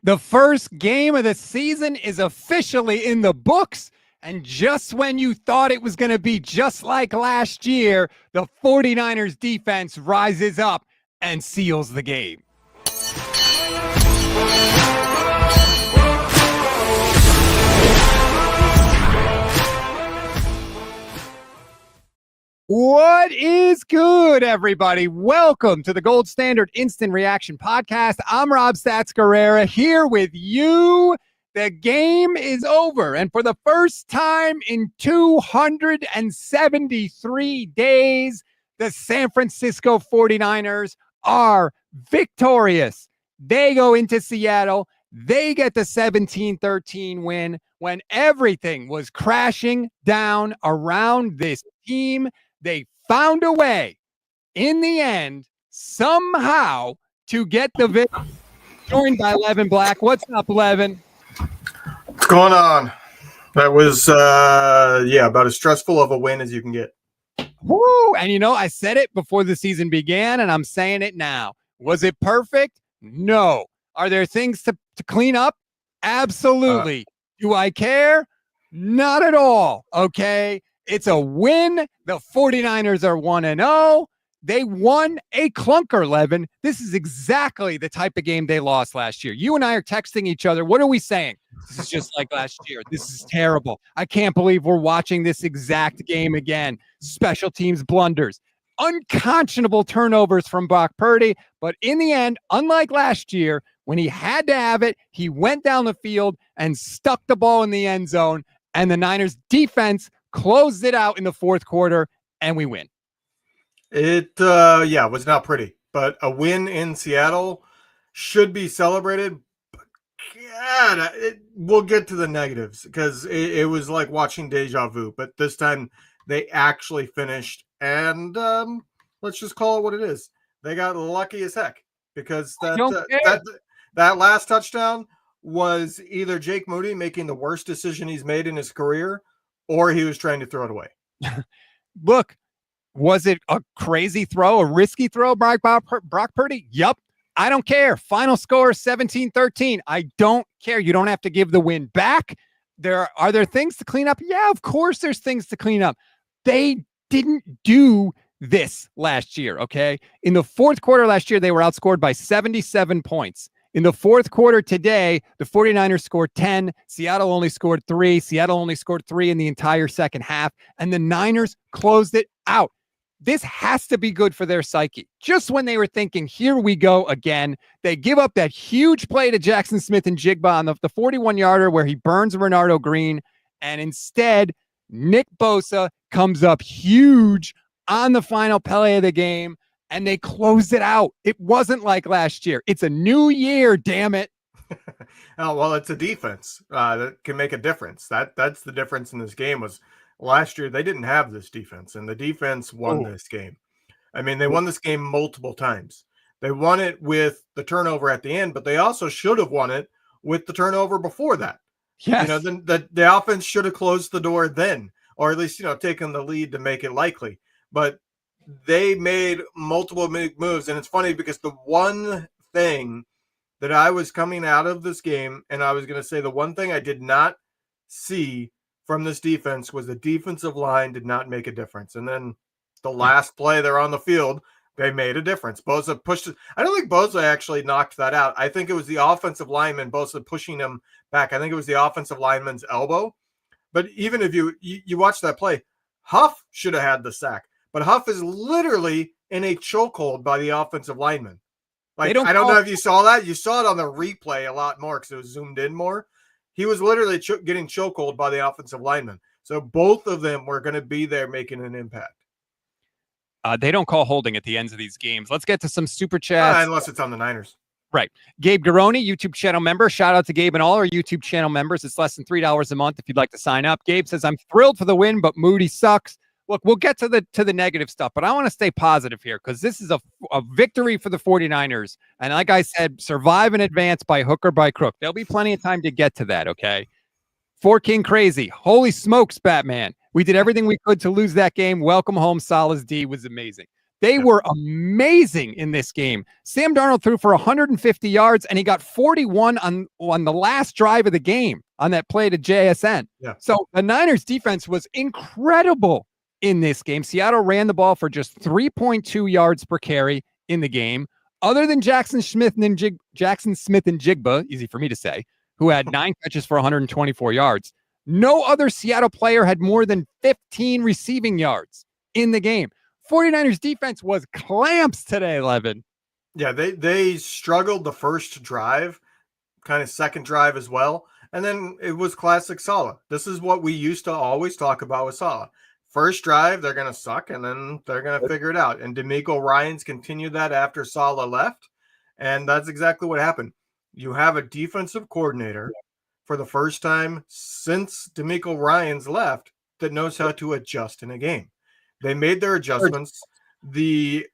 The first game of the season is officially in the books. And just when you thought it was going to be just like last year, the 49ers defense rises up and seals the game. What is good, everybody? Welcome to the Gold Standard Instant Reaction Podcast. I'm Rob Stats Guerrera here with you. The game is over, and for the first time in 273 days, the San Francisco 49ers are victorious. They go into Seattle. They get the 17-13 win when everything was crashing down around this team. They found a way in the end, somehow, to get the victory. Joined by Levin Black. What's up, Levin? What's going on? That was, about as stressful of a win as you can get. Woo! And you know, I said it before the season began, and I'm saying it now. Was it perfect? No. Are there things to clean up? Absolutely. Do I care? Not at all. Okay. It's a win. The 49ers are 1-0. They won a clunker, Levin. This is exactly the type of game they lost last year. You and I are texting each other. What are we saying? This is just like last year. This is terrible. I can't believe we're watching this exact game again. Special teams blunders. Unconscionable turnovers from Brock Purdy. But in the end, unlike last year, when he had to have it, he went down the field and stuck the ball in the end zone. And the Niners defense closed it out in the fourth quarter, and we win. It was not pretty, but a win in Seattle should be celebrated. But God, we'll get to the negatives because it was like watching deja vu. But this time they actually finished, and let's just call it what it is. They got lucky as heck because that last touchdown was either Jake Moody making the worst decision he's made in his career, or he was trying to throw it away. Look, was it a crazy throw, a risky throw by Brock Purdy? Yup. I don't care. Final score 17-13. I don't care. You don't have to give the win back. Are there things to clean up? Yeah, of course there's things to clean up. They didn't do this last year, okay? In the fourth quarter last year, they were outscored by 77 points. In the fourth quarter today, the 49ers scored 10. Seattle only scored 3. Seattle only scored 3 in the entire second half. And the Niners closed it out. This has to be good for their psyche. Just when they were thinking, here we go again, they give up that huge play to Jackson Smith and Jigba on the 41-yarder where he burns Renardo Green. And instead, Nick Bosa comes up huge on the final play of the game. And they closed it out. It wasn't like last year. It's a new year, damn it. Oh, well, it's a defense that can make a difference. That's the difference in this game was last year they didn't have this defense, and the defense won this game. I mean, they won this game multiple times. They won it with the turnover at the end, but they also should have won it with the turnover before that. Yes. You know, then the offense should have closed the door then, or at least, taken the lead to make it likely. But they made multiple moves, and it's funny because the one thing that I was coming out of this game, and I was going to say the one thing I did not see from this defense was the defensive line did not make a difference. And then the last play they're on the field, they made a difference. Bosa pushed it. I don't think Bosa actually knocked that out. I think it was the offensive lineman, Bosa pushing him back. I think it was the offensive lineman's elbow. But even if you watch that play, Huff should have had the sack. But Huff is literally in a chokehold by the offensive lineman. I don't know if you saw that. You saw it on the replay a lot more because it was zoomed in more. He was literally getting chokehold by the offensive lineman. So both of them were going to be there making an impact. They don't call holding at the ends of these games. Let's get to some super chats. Unless it's on the Niners. Right. Gabe Garoni, YouTube channel member. Shout out to Gabe and all our YouTube channel members. It's less than $3 a month if you'd like to sign up. Gabe says, I'm thrilled for the win, but Moody sucks. Look, we'll get to the negative stuff, but I want to stay positive here because this is a victory for the 49ers. And like I said, survive in advance by hook or by crook. There'll be plenty of time to get to that, okay? For King Crazy. Holy smokes, Batman. We did everything we could to lose that game. Welcome home. Salah's D was amazing. They were amazing in this game. Sam Darnold threw for 150 yards, and he got 41 on the last drive of the game on that play to JSN. Yeah. So the Niners defense was incredible in this game. Seattle ran the ball for just 3.2 yards per carry in the game. Other than Jackson Smith and Jigba, easy for me to say, who had 9 catches for 124 yards. No other Seattle player had more than 15 receiving yards in the game. 49ers defense was clamps today, Levin. Yeah, they struggled the first drive, kind of second drive as well. And then it was classic Saleh. This is what we used to always talk about with Saleh. First drive, they're going to suck, and then they're going to figure it out. And DeMeco Ryans continued that after Saleh left, and that's exactly what happened. You have a defensive coordinator for the first time since DeMeco Ryans left that knows how to adjust in a game. They made their adjustments. The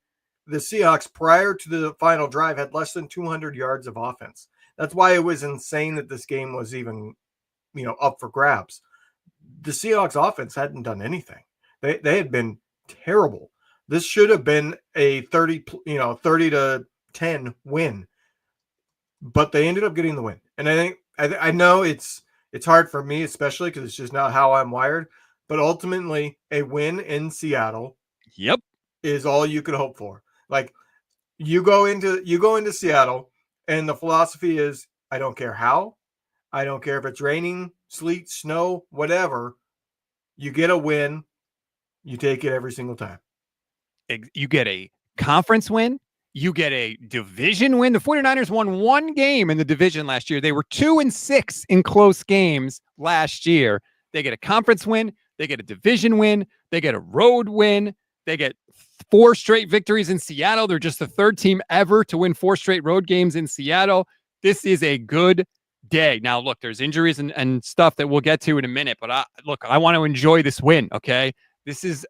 Seahawks, prior to the final drive, had less than 200 yards of offense. That's why it was insane that this game was even, up for grabs. The Seahawks offense hadn't done anything. They had been terrible. This should have been a 30-10 win, but they ended up getting the win. And I know it's hard for me, especially because it's just not how I'm wired. But ultimately, a win in Seattle, is all you could hope for. Like you go into Seattle, and the philosophy is, I don't care how, I don't care if it's raining, sleet, snow, whatever. You get a win, you take it every single time. You get a conference win. You get a division win. The 49ers won one game in the division last year. They were 2-6 in close games last year. They get a conference win. They get a division win. They get a road win. They get 4 straight victories in Seattle. They're just the 3rd team ever to win 4 straight road games in Seattle. This is a good day. Now, look, there's injuries and stuff that we'll get to in a minute, but I want to enjoy this win, okay? This is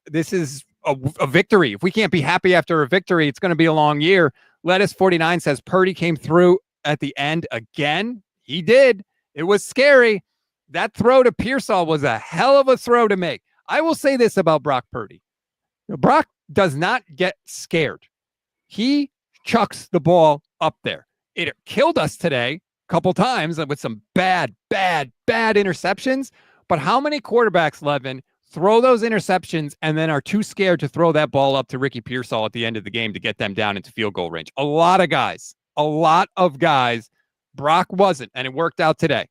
a victory. If we can't be happy after a victory, it's going to be a long year. Lettuce49 says Purdy came through at the end again. He did. It was scary. That throw to Pearsall was a hell of a throw to make. I will say this about Brock Purdy. Brock does not get scared. He chucks the ball up there. It killed us today a couple times with some bad interceptions. But how many quarterbacks, Levin, throw those interceptions and then are too scared to throw that ball up to Ricky Pearsall at the end of the game to get them down into field goal range? A lot of guys. Brock wasn't, and it worked out today.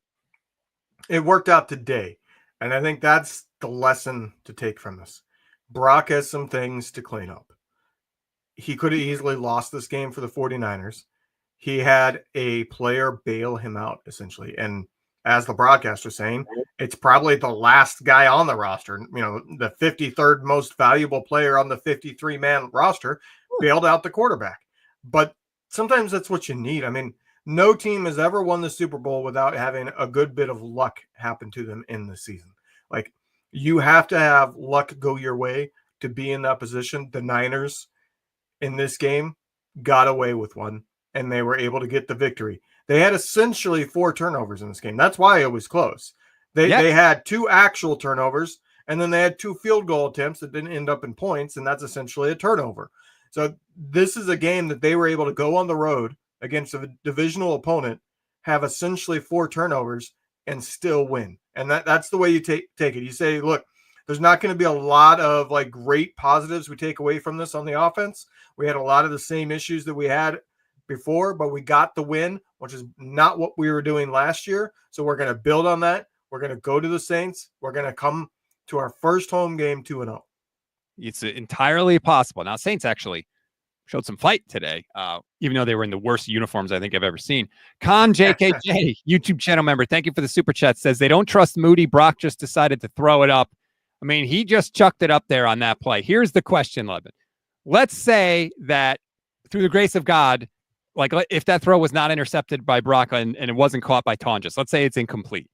It worked out today. And I think that's the lesson to take from this. Brock has some things to clean up. He could have easily lost this game for the 49ers. He had a player bail him out, essentially. And as the broadcaster saying, it's probably the last guy on the roster. The 53rd most valuable player on the 53-man roster bailed out the quarterback. But sometimes that's what you need. I mean, no team has ever won the Super Bowl without having a good bit of luck happen to them in the season. Like, you have to have luck go your way to be in that position. The Niners in this game got away with one, and they were able to get the victory. They had essentially 4 turnovers in this game. That's why it was close. They had 2 actual turnovers, and then they had 2 field goal attempts that didn't end up in points, and that's essentially a turnover. So this is a game that they were able to go on the road against a divisional opponent, have essentially 4 turnovers, and still win. And that's the way you take it. You say, look, there's not going to be a lot of great positives we take away from this on the offense. We had a lot of the same issues that we had before, but we got the win, which is not what we were doing last year. So we're going to build on that. We're going to go to the Saints. We're going to come to our first home game 2-0. It's entirely possible. Now, Saints actually showed some fight today, even though they were in the worst uniforms I think I've ever seen. Con JKJ, YouTube channel member, thank you for the super chat, says they don't trust Moody. Brock just decided to throw it up. I mean, he just chucked it up there on that play. Here's the question, Levin. Let's say that through the grace of God, if that throw was not intercepted by Brock and it wasn't caught by Tonjes, let's say it's incomplete.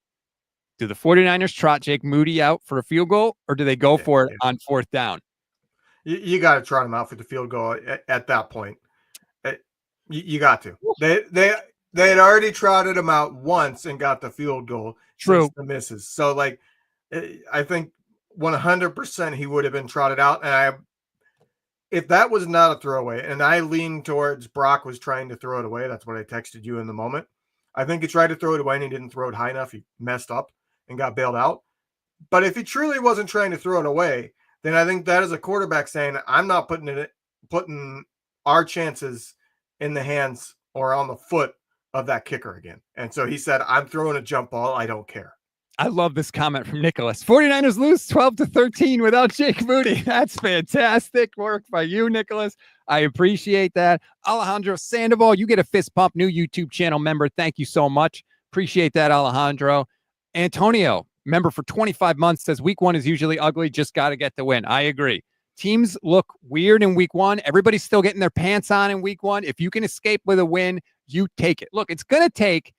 Do the 49ers trot Jake Moody out for a field goal, or do they go for it on 4th down? You got to trot him out for the field goal at that point. You got to. They had already trotted him out once and got the field goal. True. The misses. So I think 100% he would have been trotted out. And if that was not a throwaway, and I lean towards Brock was trying to throw it away, that's what I texted you in the moment. I think he tried to throw it away and he didn't throw it high enough. He messed up and got bailed out. But if he truly wasn't trying to throw it away, then I think that is a quarterback saying, I'm not putting our chances in the hands or on the foot of that kicker again. And so he said, I'm throwing a jump ball. I don't care. I love this comment from Nicholas. 49ers lose 12-13 without Jake Moody. That's fantastic work by you, Nicholas. I appreciate that. Alejandro Sandoval, you get a fist pump, new YouTube channel member. Thank you so much. Appreciate that, Alejandro. Antonio, member for 25 months, says week 1 is usually ugly. Just got to get the win. I agree. Teams look weird in week 1. Everybody's still getting their pants on in week 1. If you can escape with a win, you take it. Look, it's going to take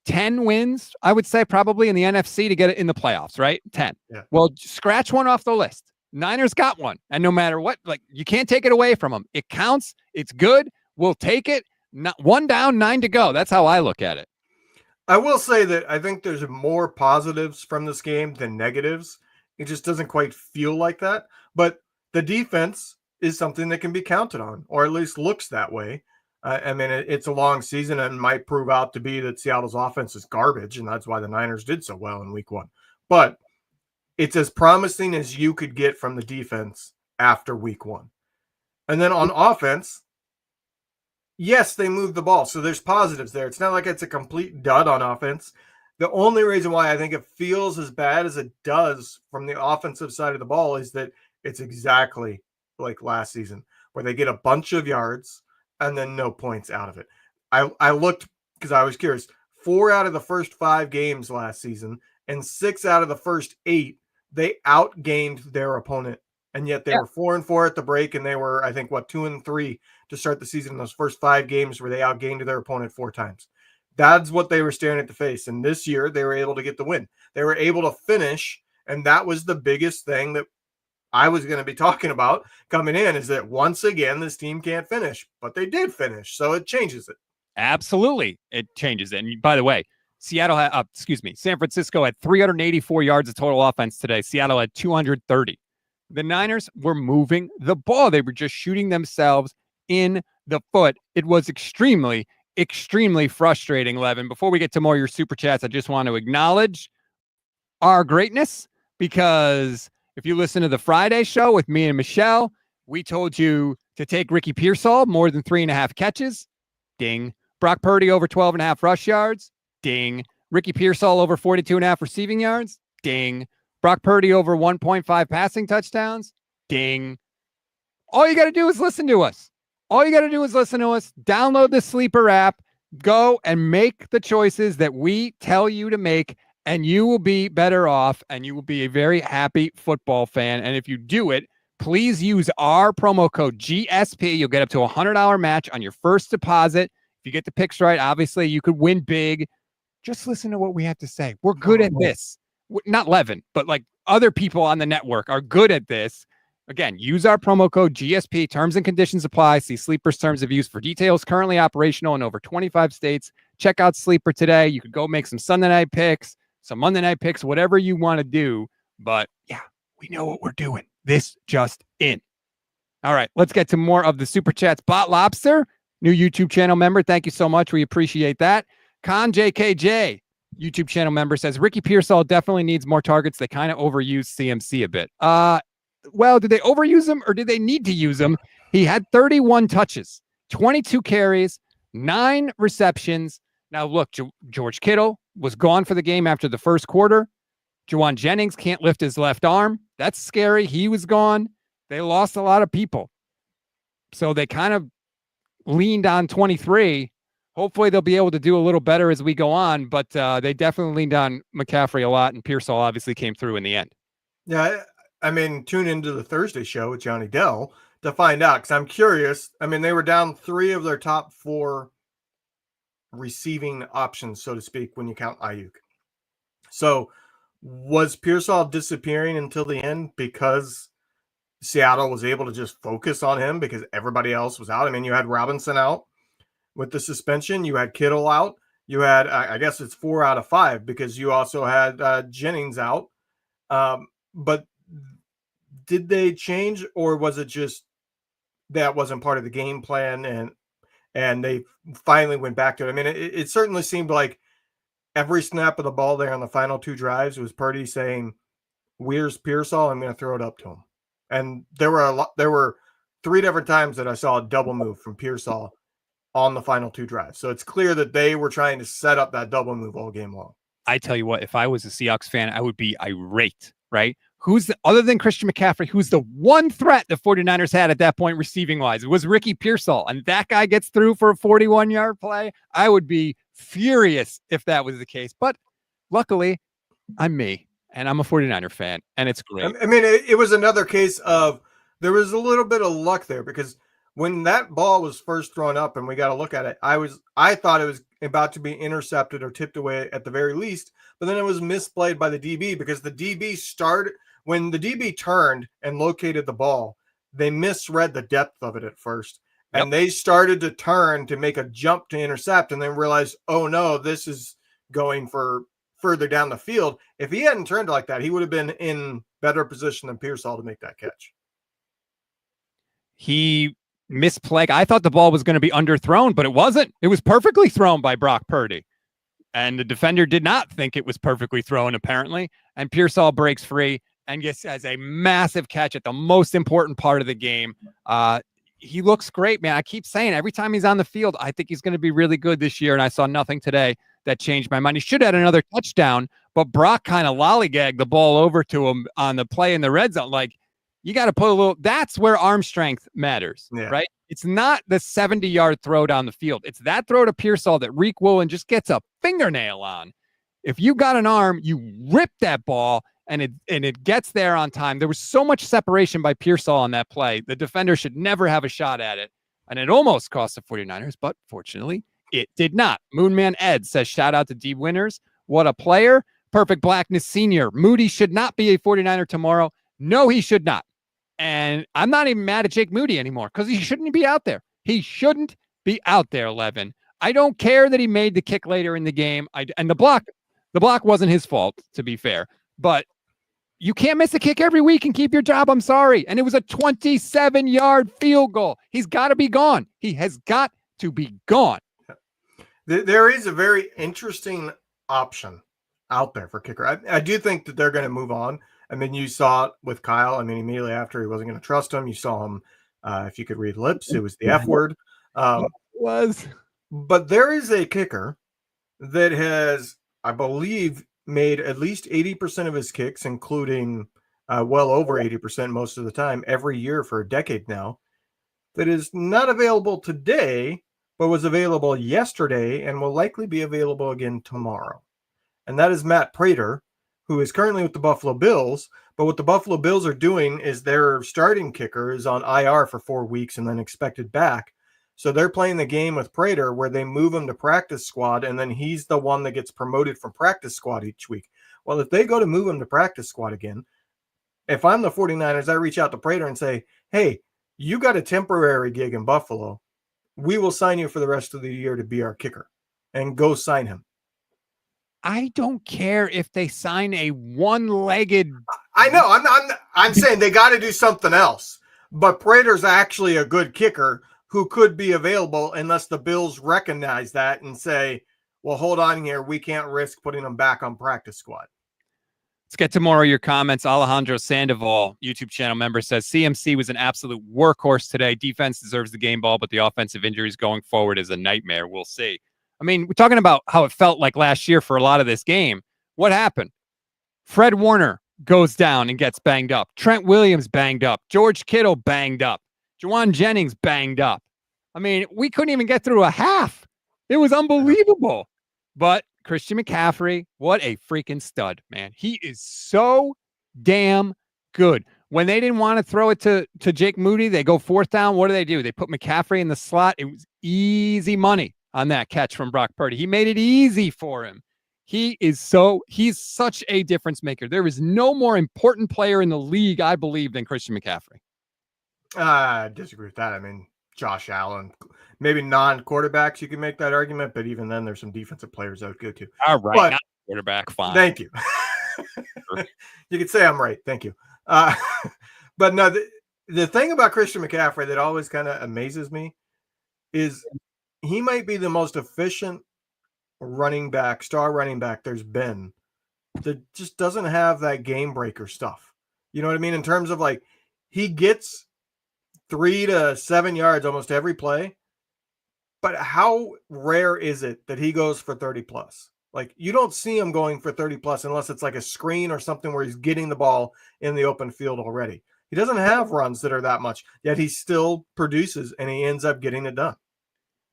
10 wins, I would say, probably in the NFC to get it in the playoffs, right? 10. Yeah. Well, scratch one off the list. Niners got one. And no matter what, like, you can't take it away from them. It counts. It's good. We'll take it. Not, 1 down, 9 to go. That's how I look at it. I will say that I think there's more positives from this game than negatives. It just doesn't quite feel like that. But the defense is something that can be counted on, or at least looks that way. I mean, it's a long season and might prove out to be that Seattle's offense is garbage, and that's why the Niners did so well in week 1. But it's as promising as you could get from the defense after week 1. And then on offense, yes, they moved the ball, so there's positives there. It's not like it's a complete dud on offense. The only reason why I think it feels as bad as it does from the offensive side of the ball is that it's exactly like last season, where they get a bunch of yards and then no points out of it. I looked because I was curious. 4 out of the first 5 games last season and 6 out of the first 8, they outgained their opponent. And yet they were 4-4 at the break, and they were, I think, 2-3 to start the season in those first 5 games where they outgained their opponent 4 times. That's what they were staring at the face. And this year they were able to get the win. They were able to finish, and that was the biggest thing that I was going to be talking about coming in, is that once again, this team can't finish, but they did finish. So it changes it. Absolutely. It changes it. And by the way, San Francisco had 384 yards of total offense today. Seattle had 230. The Niners were moving the ball. They were just shooting themselves in the foot. It was extremely, extremely frustrating, Levin. Before we get to more of your super chats, I just want to acknowledge our greatness, because if you listen to the Friday show with me and Michelle, we told you to take Ricky Pearsall more than 3.5 catches. Ding. Brock Purdy over 12.5 rush yards. Ding. Ricky Pearsall over 42.5 receiving yards. Ding. Brock Purdy over 1.5 passing touchdowns. Ding. All you got to do is listen to us. Download the Sleeper app. Go and make the choices that we tell you to make, and you will be better off, and you will be a very happy football fan. And if you do it, please use our promo code GSP. You'll get up to a $100 match on your first deposit. If you get the picks right, obviously you could win big. Just listen to what we have to say. We're good at this. Not Levin, but like other people on the network are good at this. Again, use our promo code GSP. Terms and conditions apply. See Sleeper's terms of use for details. Currently operational in over 25 states. Check out Sleeper today. You could go make some Sunday night picks, some Monday night picks, whatever you want to do. But yeah, we know what we're doing. This just in. All right, let's get to more of the super chats. Bot Lobster, new YouTube channel member. Thank you so much. We appreciate that. Con JKJ, YouTube channel member, says Ricky Pearsall definitely needs more targets. They kind of overuse CMC a bit. Well, did they overuse him or did they need to use him? He had 31 touches, 22 carries, 9 receptions. Now, look, George Kittle was gone for the game after the first quarter. Juwan Jennings can't lift his left arm. That's scary. He was gone. They lost a lot of people. So they kind of leaned on 23. Hopefully they'll be able to do a little better as we go on, but they definitely leaned on McCaffrey a lot, and Pearsall obviously came through in the end. Yeah, I mean, tune into the Thursday show with Johnny Dell to find out, because I'm curious. I mean, they were down 3 of their top 4 receiving options, so to speak, when you count Ayuk. So was Pearsall disappearing until the end because Seattle was able to just focus on him because everybody else was out? I mean, you had Robinson out with the suspension. You had Kittle out. You had, I guess it's 4 out of 5 because you also had Jennings out. But did they change, or was it just that wasn't part of the game plan, and they finally went back to it. I mean, it certainly seemed like every snap of the ball there on the final 2 drives was Purdy saying, "Where's Pearsall? I'm going to throw it up to him." And there were 3 different times that I saw a double move from Pearsall on the final 2 drives. So it's clear that they were trying to set up that double move all game long. I tell you what, if I was a Seahawks fan, I would be irate, right? Other than Christian McCaffrey, who's the one threat the 49ers had at that point receiving wise? It was Ricky Pearsall, and that guy gets through for a 41-yard play. I would be furious if that was the case. But luckily, I'm me, and I'm a 49er fan, and it's great. I mean, it was another case of there was a little bit of luck there, because when that ball was first thrown up and we got to look at it, I thought it was about to be intercepted or tipped away at the very least, but then it was misplayed by the DB, because the DB started when the DB turned and located the ball, they misread the depth of it at first. And they started to turn to make a jump to intercept, and then realized, oh no, this is going for further down the field. If he hadn't turned like that, he would have been in better position than Pearsall to make that catch. He misplayed. I thought the ball was going to be underthrown, but it wasn't. It was perfectly thrown by Brock Purdy. And the defender did not think it was perfectly thrown, apparently. And Pearsall breaks free and gets as a massive catch at the most important part of the game. He looks great, man. I keep saying every time he's on the field, I think he's going to be really good this year. And I saw nothing today that changed my mind. He should have had another touchdown, but Brock kind of lollygagged the ball over to him on the play in the red zone. Like, you got to put a little, that's where arm strength matters, right? It's not the 70-yard throw down the field. It's that throw to Pearsall that Reek Woolen just gets a fingernail on. If you got an arm, you rip that ball and it gets there on time. There was so much separation by Pearsall on that play. The defender should never have a shot at it. And it almost cost the 49ers, but fortunately, it did not. Moonman Ed says, shout out to D Winners. What a player. Perfect Blackness Senior. Moody should not be a 49er tomorrow. No, he should not. And I'm not even mad at Jake Moody anymore, because he shouldn't be out there. He shouldn't be out there, Levin. I don't care that he made the kick later in the game. And the block wasn't his fault, to be fair. But you can't miss a kick every week and keep your job. I'm sorry. And it was a 27-yard field goal. He's got to be gone. He has got to be gone. There is a very interesting option out there for kicker. I do think that they're going to move on. I mean, you saw it with Kyle. I mean, immediately after, he wasn't going to trust him. You saw him, if you could read lips, it was the F word. But there is a kicker that has, I believe, made at least 80% of his kicks, including well over 80% most of the time, every year for a decade now, that is not available today, but was available yesterday and will likely be available again tomorrow. And that is Matt Prater, who is currently with the Buffalo Bills. But what the Buffalo Bills are doing is their starting kicker is on IR for 4 weeks and then expected back. So they're playing the game with Prater where they move him to practice squad, and then he's the one that gets promoted from practice squad each week. Well, if they go to move him to practice squad again, if I'm the 49ers, I reach out to Prater and say, hey, you got a temporary gig in Buffalo. We will sign you for the rest of the year to be our kicker, and go sign him. I don't care if they sign a one-legged. I know. I'm saying they got to do something else. But Prater's actually a good kicker who could be available unless the Bills recognize that and say, well, hold on here. We can't risk putting him back on practice squad. Let's get to more of your comments. Alejandro Sandoval, YouTube channel member, says CMC was an absolute workhorse today. Defense deserves the game ball, but the offensive injuries going forward is a nightmare. We'll see. I mean, we're talking about how it felt like last year for a lot of this game. What happened? Fred Warner goes down and gets banged up. Trent Williams banged up. George Kittle banged up. Juwan Jennings banged up. I mean, we couldn't even get through a half. It was unbelievable. But Christian McCaffrey, what a freaking stud, man. He is so damn good. When they didn't want to throw it to Jake Moody, they go 4th down. What do? They put McCaffrey in the slot. It was easy money on that catch from Brock Purdy. He made it easy for him. He's such a difference maker. There is no more important player in the league, I believe, than Christian McCaffrey. I disagree with that. I mean, Josh Allen, maybe non-quarterbacks, you can make that argument, but even then there's some defensive players that would go to. All right, but, not quarterback, fine. Thank you. You could say I'm right. Thank you. But no, The thing about Christian McCaffrey that always kind of amazes me is he might be the most efficient star running back there's been that just doesn't have that game breaker stuff. You know what I mean? In terms of like, he gets 3 to 7 yards almost every play, but how rare is it that he goes for 30 plus? Like, you don't see him going for 30 plus unless it's like a screen or something where he's getting the ball in the open field already. He doesn't have runs that are that much, yet he still produces and he ends up getting it done.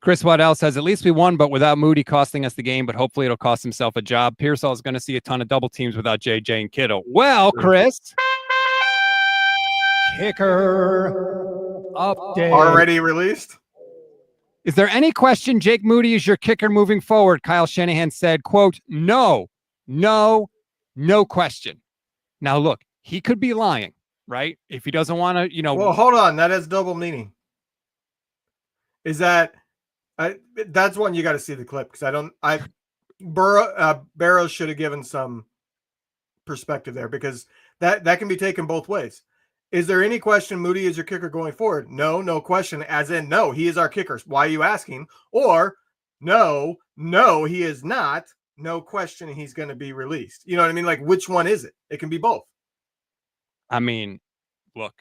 Chris Waddell says, at least we won, but without Moody costing us the game, but hopefully it'll cost himself a job. Pearsall is going to see a ton of double teams without JJ and Kittle. Well, Chris, kicker update. Already released? Is there any question Jake Moody is your kicker moving forward? Kyle Shanahan said, quote, no question. Now, look, he could be lying, right? If he doesn't want to, Well, hold on. That has double meaning. Is that... that's one you got to see the clip because Barrows should have given some perspective there because that can be taken both ways. Is there any question Moody is your kicker going forward? No question, as in no, he is our kicker. Why are you asking? Or no, he is not. No question, he's going to be released. You know what I mean? Like, which one is it? It can be both. I mean, look.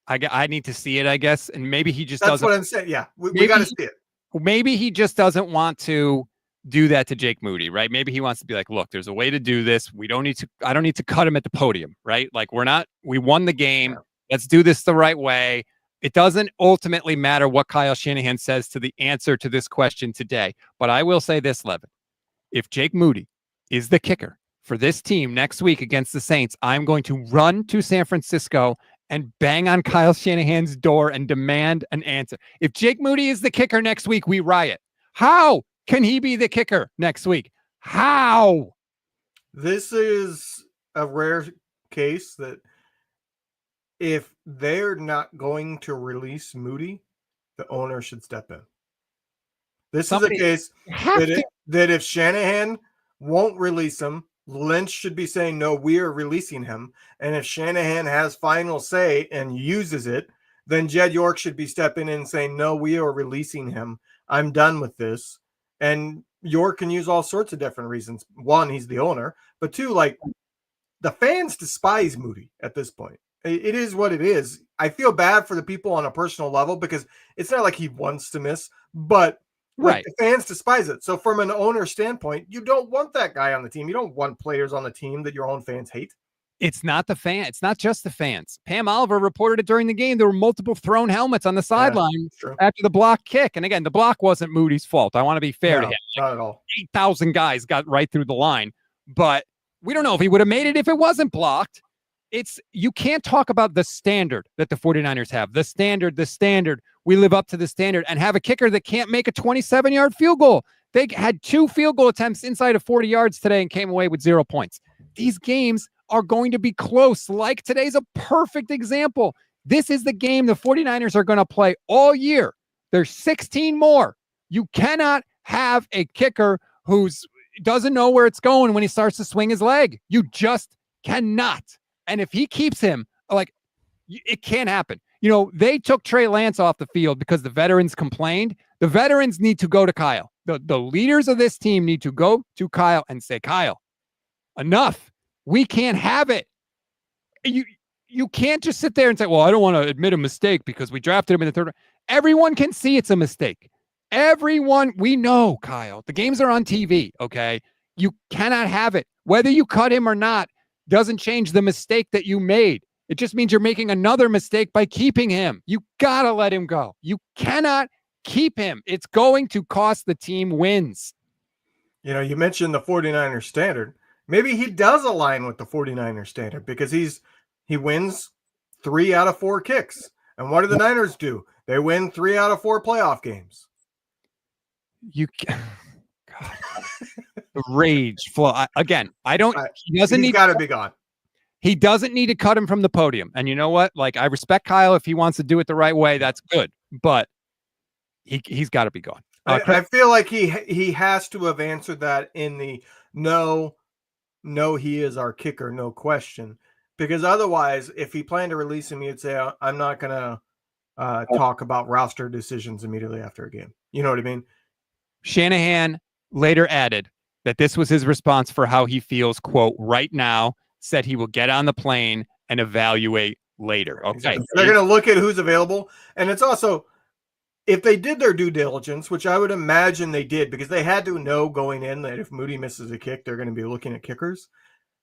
I need to see it, I guess. And maybe he just doesn't. That's what I'm saying. Yeah, we got to see it. Maybe he just doesn't want to do that to Jake Moody, right? Maybe he wants to be like, look, there's a way to do this. I don't need to cut him at the podium, right? Like, we won the game. Yeah. Let's do this the right way. It doesn't ultimately matter what Kyle Shanahan says to the answer to this question today. But I will say this, Levin. If Jake Moody is the kicker for this team next week against the Saints, I'm going to run to San Francisco and bang on Kyle Shanahan's door and demand an answer. If Jake Moody is the kicker next week, we riot. How can he be the kicker next week? How? This is a rare case that if they're not going to release Moody, the owner should step in. This is a case that if Shanahan won't release him, Lynch should be saying, no, we are releasing him. And if Shanahan has final say and uses it, then Jed York should be stepping in and saying, no, we are releasing him. I'm done with this. And York can use all sorts of different reasons. One, he's the owner. But two, like, the fans despise Moody at this point. It is what it is. I feel bad for the people on a personal level because it's not like he wants to miss, but right. The fans despise it. So from an owner standpoint, you don't want that guy on the team. You don't want players on the team that your own fans hate. It's not the fan. It's not just the fans. Pam Oliver reported it during the game. There were multiple thrown helmets on the sideline after the block kick. And again, the block wasn't Moody's fault. I want to be fair to him. Not at all. 8,000 guys got right through the line, but we don't know if he would have made it if it wasn't blocked. You can't talk about the standard that the 49ers have. The standard. We live up to the standard and have a kicker that can't make a 27-yard field goal. They had 2 field goal attempts inside of 40 yards today and came away with 0 points. These games are going to be close. Like today's a perfect example. This is the game the 49ers are going to play all year. There's 16 more. You cannot have a kicker who doesn't know where it's going when he starts to swing his leg. You just cannot. And if he keeps him, like, it can't happen. They took Trey Lance off the field because the veterans complained. The veterans need to go to Kyle. The leaders of this team need to go to Kyle and say, Kyle, enough. We can't have it. You can't just sit there and say, well, I don't want to admit a mistake because we drafted him in the 3rd round. Everyone can see it's a mistake. Everyone, we know, Kyle. The games are on TV, okay? You cannot have it. Whether you cut him or not doesn't change the mistake that you made. It just means you're making another mistake by keeping him. You got to let him go. You cannot keep him. It's going to cost the team wins. You mentioned the 49ers standard. Maybe he does align with the 49ers standard because he wins 3 out of 4 kicks. And what do the Niners do? They win 3 out of 4 playoff games. God. The rage flow. I don't. He's got to be gone. He doesn't need to cut him from the podium. And you know what? Like, I respect Kyle if he wants to do it the right way. That's good. But he's got to be gone. I feel like he has to have answered that in the no, he is our kicker, no question. Because otherwise, if he planned to release him, you'd say, I'm not going to talk about roster decisions immediately after a game. You know what I mean? Shanahan later added that this was his response for how he feels, quote, right now, said he will get on the plane and evaluate later. Okay. Exactly. They're going to look at who's available. And it's also, if they did their due diligence, which I would imagine they did, because they had to know going in that if Moody misses a kick, they're going to be looking at kickers.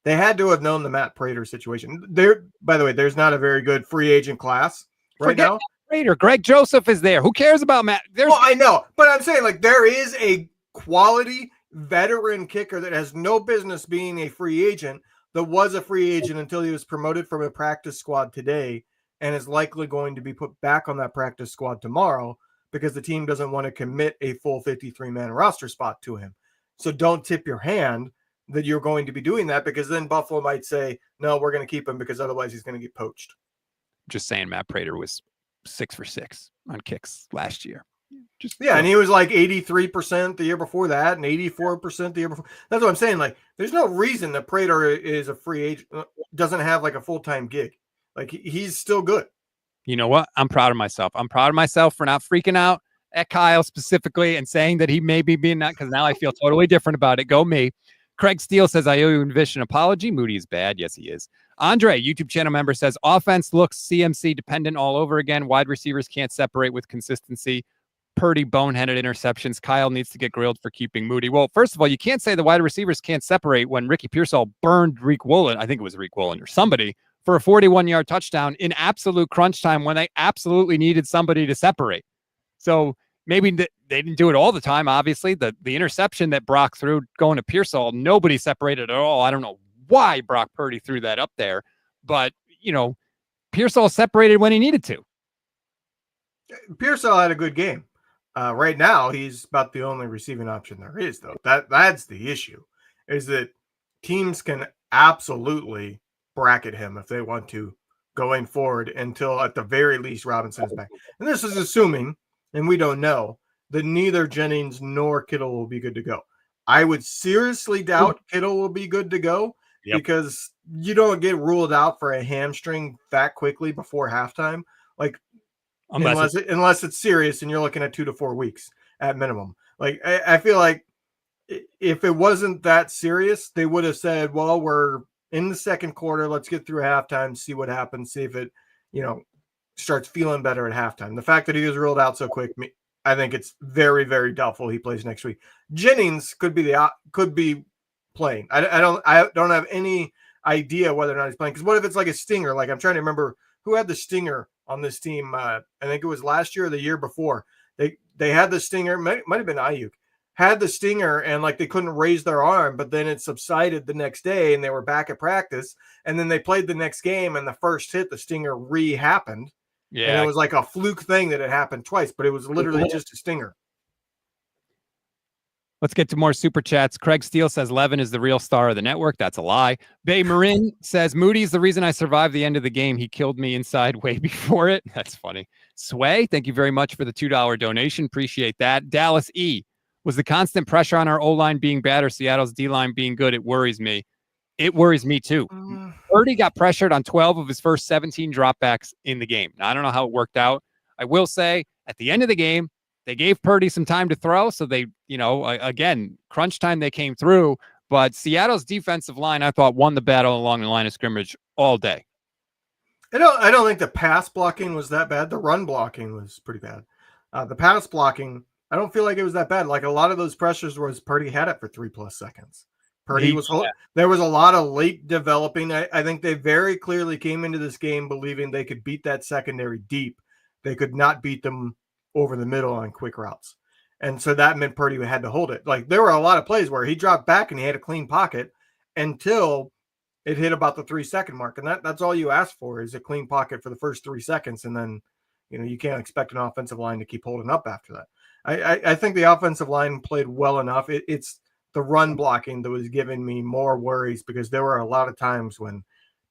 They had to have known the Matt Prater situation. There, by the way, there's not a very good free agent class now. Matt Prater. Greg Joseph is there. Who cares about Matt? Well, I know, but I'm saying like there is a quality veteran kicker that has no business being a free agent, that was a free agent until he was promoted from a practice squad today and is likely going to be put back on that practice squad tomorrow because the team doesn't want to commit a full 53-man roster spot to him. So don't tip your hand that you're going to be doing that, because then Buffalo might say, no, we're going to keep him because otherwise he's going to get poached. Just saying, Matt Prater was 6 for 6 on kicks last year. And he was like 83% the year before that and 84% the year before. That's what I'm saying. Like, there's no reason that Prater is a free agent, doesn't have like a full-time gig. Like, he's still good. You know what? I'm proud of myself. I'm proud of myself for not freaking out at Kyle specifically and saying that he may be being that, because now I feel totally different about it. Go me. Craig Steele says, I owe you an apology. Moody is bad. Yes, he is. Andre, YouTube channel member, says, offense looks CMC dependent all over again. Wide receivers can't separate with consistency. Purdy boneheaded interceptions. Kyle needs to get grilled for keeping Moody. Well, first of all, you can't say the wide receivers can't separate when Ricky Pearsall burned Reek Woolen. I think it was Reek Woolen or somebody for a 41-yard touchdown in absolute crunch time when they absolutely needed somebody to separate. So maybe they didn't do it all the time. Obviously, the interception that Brock threw going to Pearsall, nobody separated at all. I don't know why Brock Purdy threw that up there, but Pearsall separated when he needed to. Pearsall had a good game. Right now, he's about the only receiving option there is, though. That's the issue, is that teams can absolutely bracket him if they want to going forward until, at the very least, Robinson is back. And this is assuming, and we don't know, that neither Jennings nor Kittle will be good to go. I would seriously doubt Kittle will be good to go because you don't get ruled out for a hamstring that quickly before halftime. Like, unless it's serious and you're looking at 2 to 4 weeks at minimum. Like, I feel like if it wasn't that serious, they would have said, well, we're in the second quarter. Let's get through halftime, see what happens, see if it, starts feeling better at halftime. The fact that he was ruled out so quick, I think it's very, very doubtful he plays next week. Jennings could be playing. I don't have any idea whether or not he's playing. Because what if it's like a stinger? Like, I'm trying to remember who had the stinger on this team. I think it was last year or the year before. They had the stinger. Might have been Ayuk. Had the stinger and like they couldn't raise their arm, but then it subsided the next day and they were back at practice. And then they played the next game and the first hit, the stinger happened. Yeah. And it was like a fluke thing that it happened twice, but it was literally just a stinger. Let's get to more super chats. Craig Steele says Levin is the real star of the network. That's a lie. Bay Marin says Moody's the reason I survived the end of the game. He killed me inside way before it. That's funny. Sway, thank you very much for the $2 donation. Appreciate that. Dallas E. Was the constant pressure on our O-line being bad or Seattle's D-line being good? It worries me. It worries me too. Purdy got pressured on 12 of his first 17 dropbacks in the game. Now, I don't know how it worked out. I will say at the end of the game, they gave Purdy some time to throw. So they, again, crunch time, they came through. But Seattle's defensive line, I thought, won the battle along the line of scrimmage all day. I don't think the pass blocking was that bad. The run blocking was pretty bad. The pass blocking, I don't feel like it was that bad. Like a lot of those pressures was Purdy had it for 3+ seconds. Purdy there was a lot of late developing. I think they very clearly came into this game believing they could beat that secondary deep. They could not beat them over the middle on quick routes. And so that meant Purdy had to hold it. Like there were a lot of plays where he dropped back and he had a clean pocket until it hit about the 3-second mark. And that's all you ask for is a clean pocket for the first 3 seconds. And then, you can't expect an offensive line to keep holding up after that. I think the offensive line played well enough. It's the run blocking that was giving me more worries because there were a lot of times when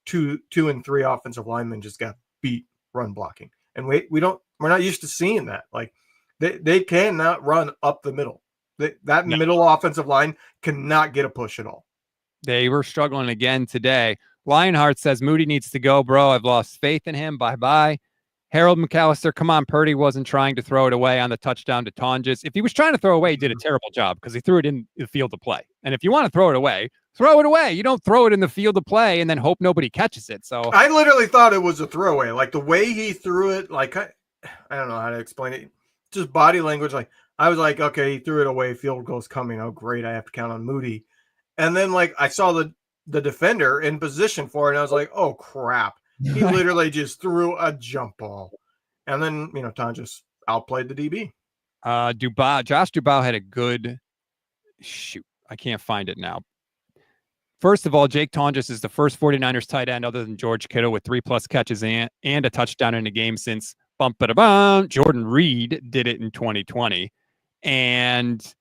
2 and 3 offensive linemen just got beat run blocking. And we're not used to seeing that. Like they cannot run up the middle. Middle offensive line cannot get a push at all. They were struggling again today. Lionheart says Moody needs to go, bro. I've lost faith in him. Bye-bye. Harold McAllister, come on. Purdy wasn't trying to throw it away on the touchdown to Tonjes. If he was trying to throw away, he did a terrible job because he threw it in the field of play. And if you want to throw it away, throw it away. You don't throw it in the field of play and then hope nobody catches it. So I literally thought it was a throwaway. Like the way he threw it, like I don't know how to explain it. Just body language. Like I was like, okay, he threw it away. Field goal's coming. Oh, great. I have to count on Moody. And then like I saw the defender in position for it, and I was like, oh crap. He literally just threw a jump ball. And then, Tom just outplayed the DB. Josh Dubois had a good shoot. I can't find it now. First of all, Jake Tonjes is the first 49ers tight end other than George Kittle with 3+ catches and a touchdown in a game since Jordan Reed did it in 2020. And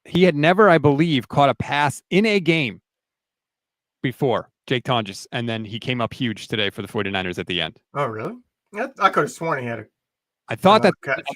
he had never, I believe, caught a pass in a game before, Jake Tonjes. And then he came up huge today for the 49ers at the end. Oh, really? I could have sworn he had I thought that catch.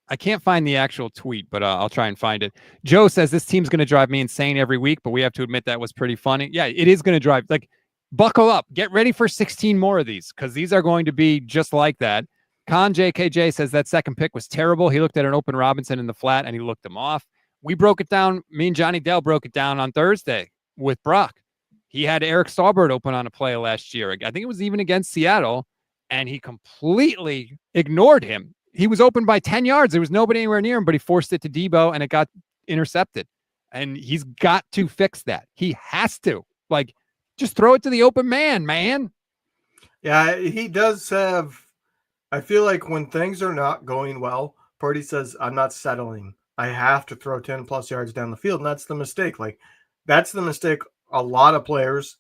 I can't find the actual tweet, but I'll try and find it. Joe says this team's going to drive me insane every week, but we have to admit that was pretty funny. Yeah, it is going to drive. Like, buckle up. Get ready for 16 more of these because these are going to be just like that. Con JKJ says that second pick was terrible. He looked at an open Robinson in the flat and he looked him off. We broke it down. Me and Johnny Dell broke it down on Thursday with Brock. He had Eric Staubert open on a play last year. I think it was even against Seattle, and he completely ignored him. He was open by 10 yards. There was nobody anywhere near him, but he forced it to Debo and it got intercepted. And he's got to fix that. He has to. Like, just throw it to the open man. Yeah, he does have. I feel like when things are not going well, Purdy says, I'm not settling. I have to throw 10+ yards down the field. And that's the mistake. Like, that's the mistake a lot of players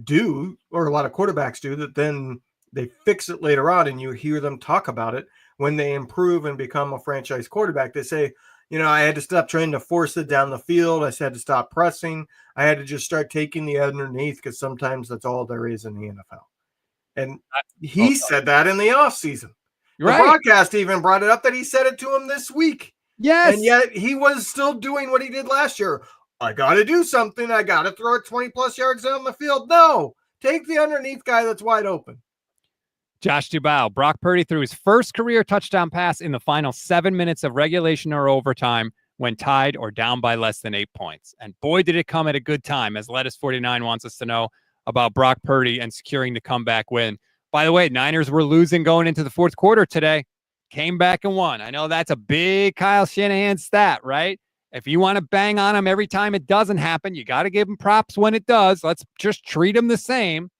do, or a lot of quarterbacks do, that then they fix it later on and you hear them talk about it. When they improve and become a franchise quarterback, they say, I had to stop trying to force it down the field. I had to stop pressing. I had to just start taking the underneath because sometimes that's all there is in the NFL. And he said that in the offseason. The broadcast even brought it up that he said it to him this week. Yes. And yet he was still doing what he did last year. I got to do something. I got to throw it 20+ yards down the field. No, take the underneath guy that's wide open. Josh Dubois, Brock Purdy threw his first career touchdown pass in the final 7 minutes of regulation or overtime when tied or down by less than 8 points. And boy, did it come at a good time, as Lettuce49 wants us to know about Brock Purdy and securing the comeback win. By the way, Niners were losing going into the fourth quarter today. Came back and won. I know that's a big Kyle Shanahan stat, right? If you want to bang on him every time it doesn't happen, you got to give him props when it does. Let's just treat him the same.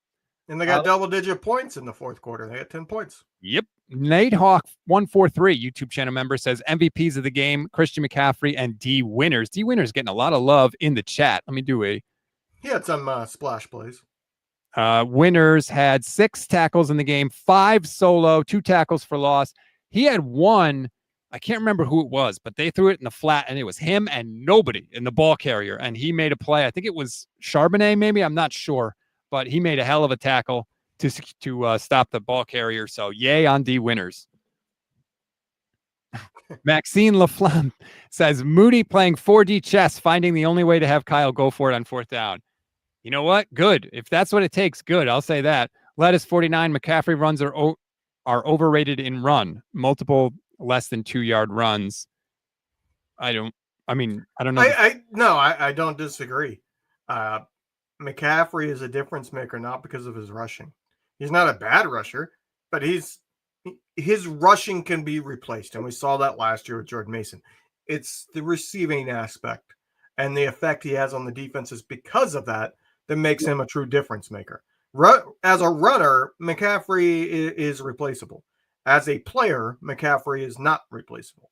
And they got double-digit points in the fourth quarter. They got 10 points. Yep. Nate Hawk 143 YouTube channel member says MVPs of the game, Christian McCaffrey and D Winners. D Winners getting a lot of love in the chat. Let me do He had some splash plays. Winners had 6 tackles in the game, 5 solo, 2 tackles for loss. He had one, I can't remember who it was, but they threw it in the flat and it was him and nobody in the ball carrier. And he made a play. I think it was Charbonnet, maybe. I'm not sure. But he made a hell of a tackle to stop the ball carrier. So yay on D Winners. Maxine LaFlamme says Moody playing 4D chess, finding the only way to have Kyle go for it on 4th down. You know what? Good. If that's what it takes, good. I'll say that. Lettuce49, McCaffrey runs are overrated in run. Multiple less than 2-yard runs. I don't know. I don't disagree. McCaffrey is a difference maker, not because of his rushing. He's not a bad rusher, but his rushing can be replaced. And we saw that last year with Jordan Mason. It's the receiving aspect and the effect he has on the defenses because of that makes him a true difference maker. As a runner, McCaffrey is replaceable. As a player, McCaffrey is not replaceable.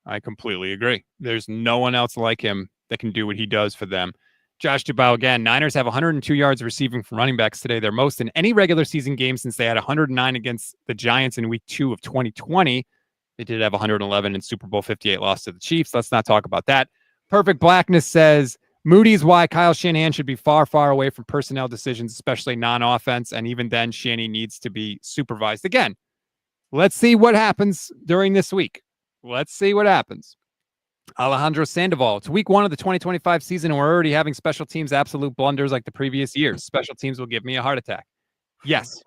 I completely agree. There's no one else like him that can do what he does for them. Josh Dubois again. Niners have 102 yards receiving from running backs today. Their most in any regular season game since they had 109 against the Giants in week 2 of 2020. They did have 111 in Super Bowl 58 loss to the Chiefs. Let's not talk about that. Perfect Blackness says Moody's why Kyle Shanahan should be far, far away from personnel decisions, especially non-offense. And even then, Shanny needs to be supervised. Again, let's see what happens during this week. Let's see what happens. Alejandro Sandoval. It's week 1 of the 2025 season, and we're already having special teams absolute blunders like the previous years. Special teams will give me a heart attack. Yes.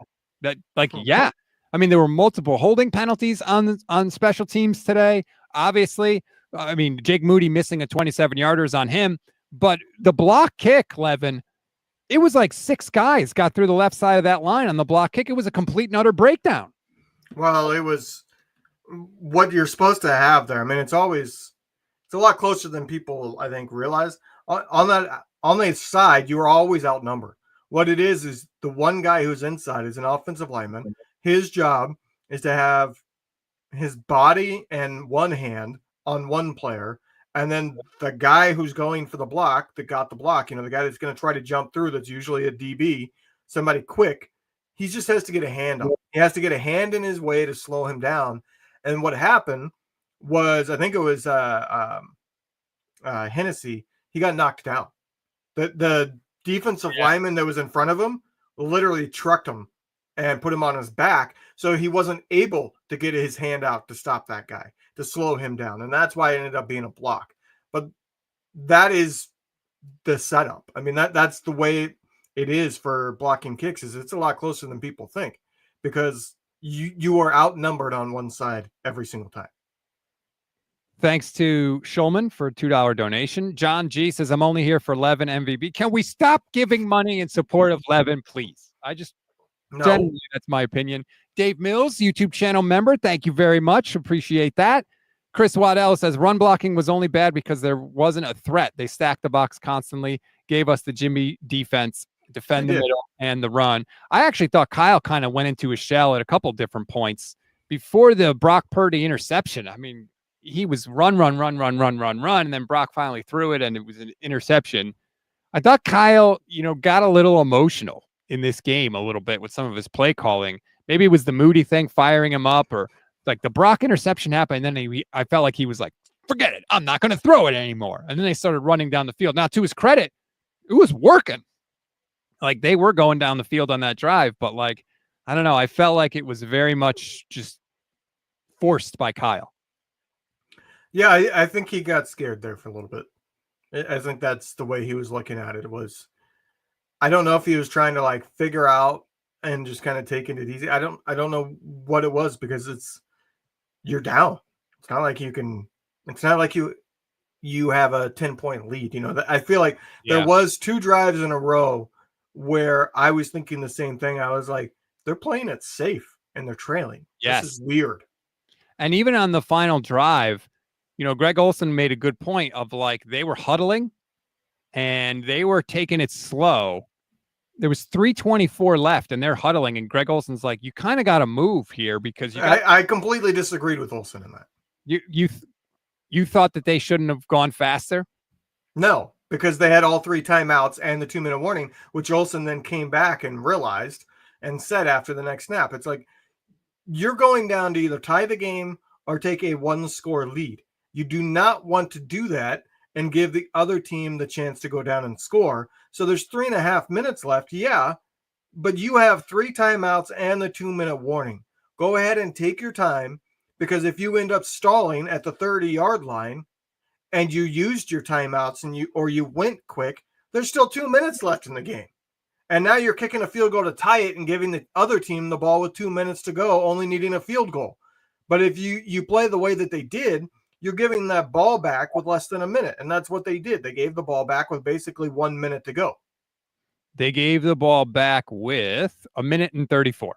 Yeah. I mean, there were multiple holding penalties on special teams today. Obviously, I mean, Jake Moody missing a 27-yarder is on him, but the block kick, Levin, it was like 6 guys got through the left side of that line on the block kick. It was a complete and utter breakdown. Well, it was what you're supposed to have there. I mean, it's a lot closer than people, I think, realize. On the side, you are always outnumbered. What it is the one guy who's inside is an offensive lineman. His job is to have his body and one hand on one player, and then the guy who's going for the block, that got the block, the guy that's going to try to jump through, that's usually a DB, somebody quick, he just has to get a hand on. He has to get a hand in his way to slow him down. And what happened was, I think it was Hennessy, he got knocked down. The defensive lineman that was in front of him literally trucked him and put him on his back, so he wasn't able to get his hand out to stop that guy, to slow him down. And that's why it ended up being a block. But that is the setup. I mean, that's the way it is for blocking kicks. Is it's a lot closer than people think, because you are outnumbered on one side every single time. Thanks to Schulman for a $2 donation. John G says, I'm only here for Levin MVB. Can we stop giving money in support of Levin, please? Generally, that's my opinion. Dave Mills, YouTube channel member, thank you very much. Appreciate that. Chris Waddell says, run blocking was only bad because there wasn't a threat. They stacked the box constantly, gave us the Jimmy defense, defend the middle and the run. I actually thought Kyle kind of went into his shell at a couple different points. Before the Brock Purdy interception, I mean, he was run, and then Brock finally threw it, and it was an interception. I thought Kyle, got a little emotional in this game a little bit with some of his play calling. Maybe it was the Moody thing firing him up, or like the Brock interception happened, and then I felt like he was like, forget it, I'm not going to throw it anymore. And then they started running down the field. Now, to his credit, it was working. Like, they were going down the field on that drive, but I don't know. I felt like it was very much just forced by Kyle. Yeah, I think he got scared there for a little bit. I think that's the way he was looking at it. I don't know if he was trying to figure out and just kind of taking it easy. I don't know what it was, because you're down. It's not like you have a 10-point lead. I feel like there was 2 drives in a row where I was thinking the same thing. I was like, they're playing it safe and they're trailing. Yes. This is weird. And even on the final drive, Greg Olsen made a good point of they were huddling and they were taking it slow. There was 3:24 left and they're huddling, and Greg Olsen's like, you kind of got to move here, because I completely disagreed with Olsen in that. You thought that they shouldn't have gone faster? No, because they had all 3 timeouts and the 2-minute warning, which Olsen then came back and realized and said after the next snap. It's like, you're going down to either tie the game or take a 1-score lead. You do not want to do that and give the other team the chance to go down and score. So there's 3.5 minutes left. Yeah, but you have 3 timeouts and the 2-minute warning. Go ahead and take your time, because if you end up stalling at the 30-yard line and you used your timeouts and you went quick, there's still 2 minutes left in the game. And now you're kicking a field goal to tie it and giving the other team the ball with 2 minutes to go, only needing a field goal. But if you play the way that they did, you're giving that ball back with less than a minute. And that's what they did. They gave the ball back with basically 1 minute to go. They gave the ball back with a minute and 34.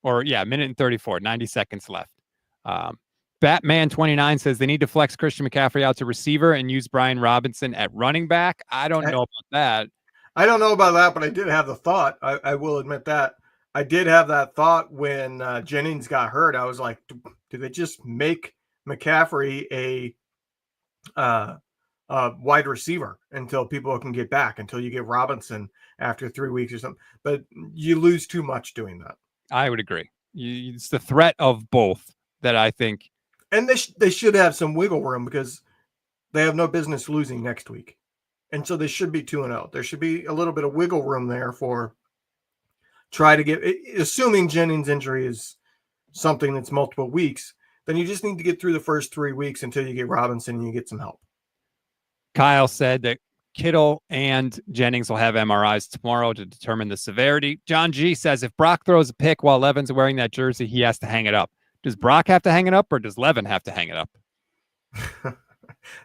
A minute and 34, 90 seconds left. Batman29 says they need to flex Christian McCaffrey out to receiver and use Brian Robinson at running back. I don't know about that. I don't know about that, but I did have the thought. I will admit that. I did have that thought when Jennings got hurt. I was like, do they just make McCaffrey a wide receiver until people can get back, until you get Robinson after 3 weeks or something? But you lose too much doing that. I would agree. It's the threat of both that I think. And they should have some wiggle room, because they have no business losing next week. And so they should be 2-0. There should be a little bit of wiggle room there for try to get, assuming Jennings' injury is something that's multiple weeks, then you just need to get through the first 3 weeks until you get Robinson and you get some help. Kyle said that Kittle and Jennings will have MRIs tomorrow to determine the severity. John G says if Brock throws a pick while Levin's wearing that jersey, he has to hang it up. Does Brock have to hang it up, or does Levin have to hang it up? I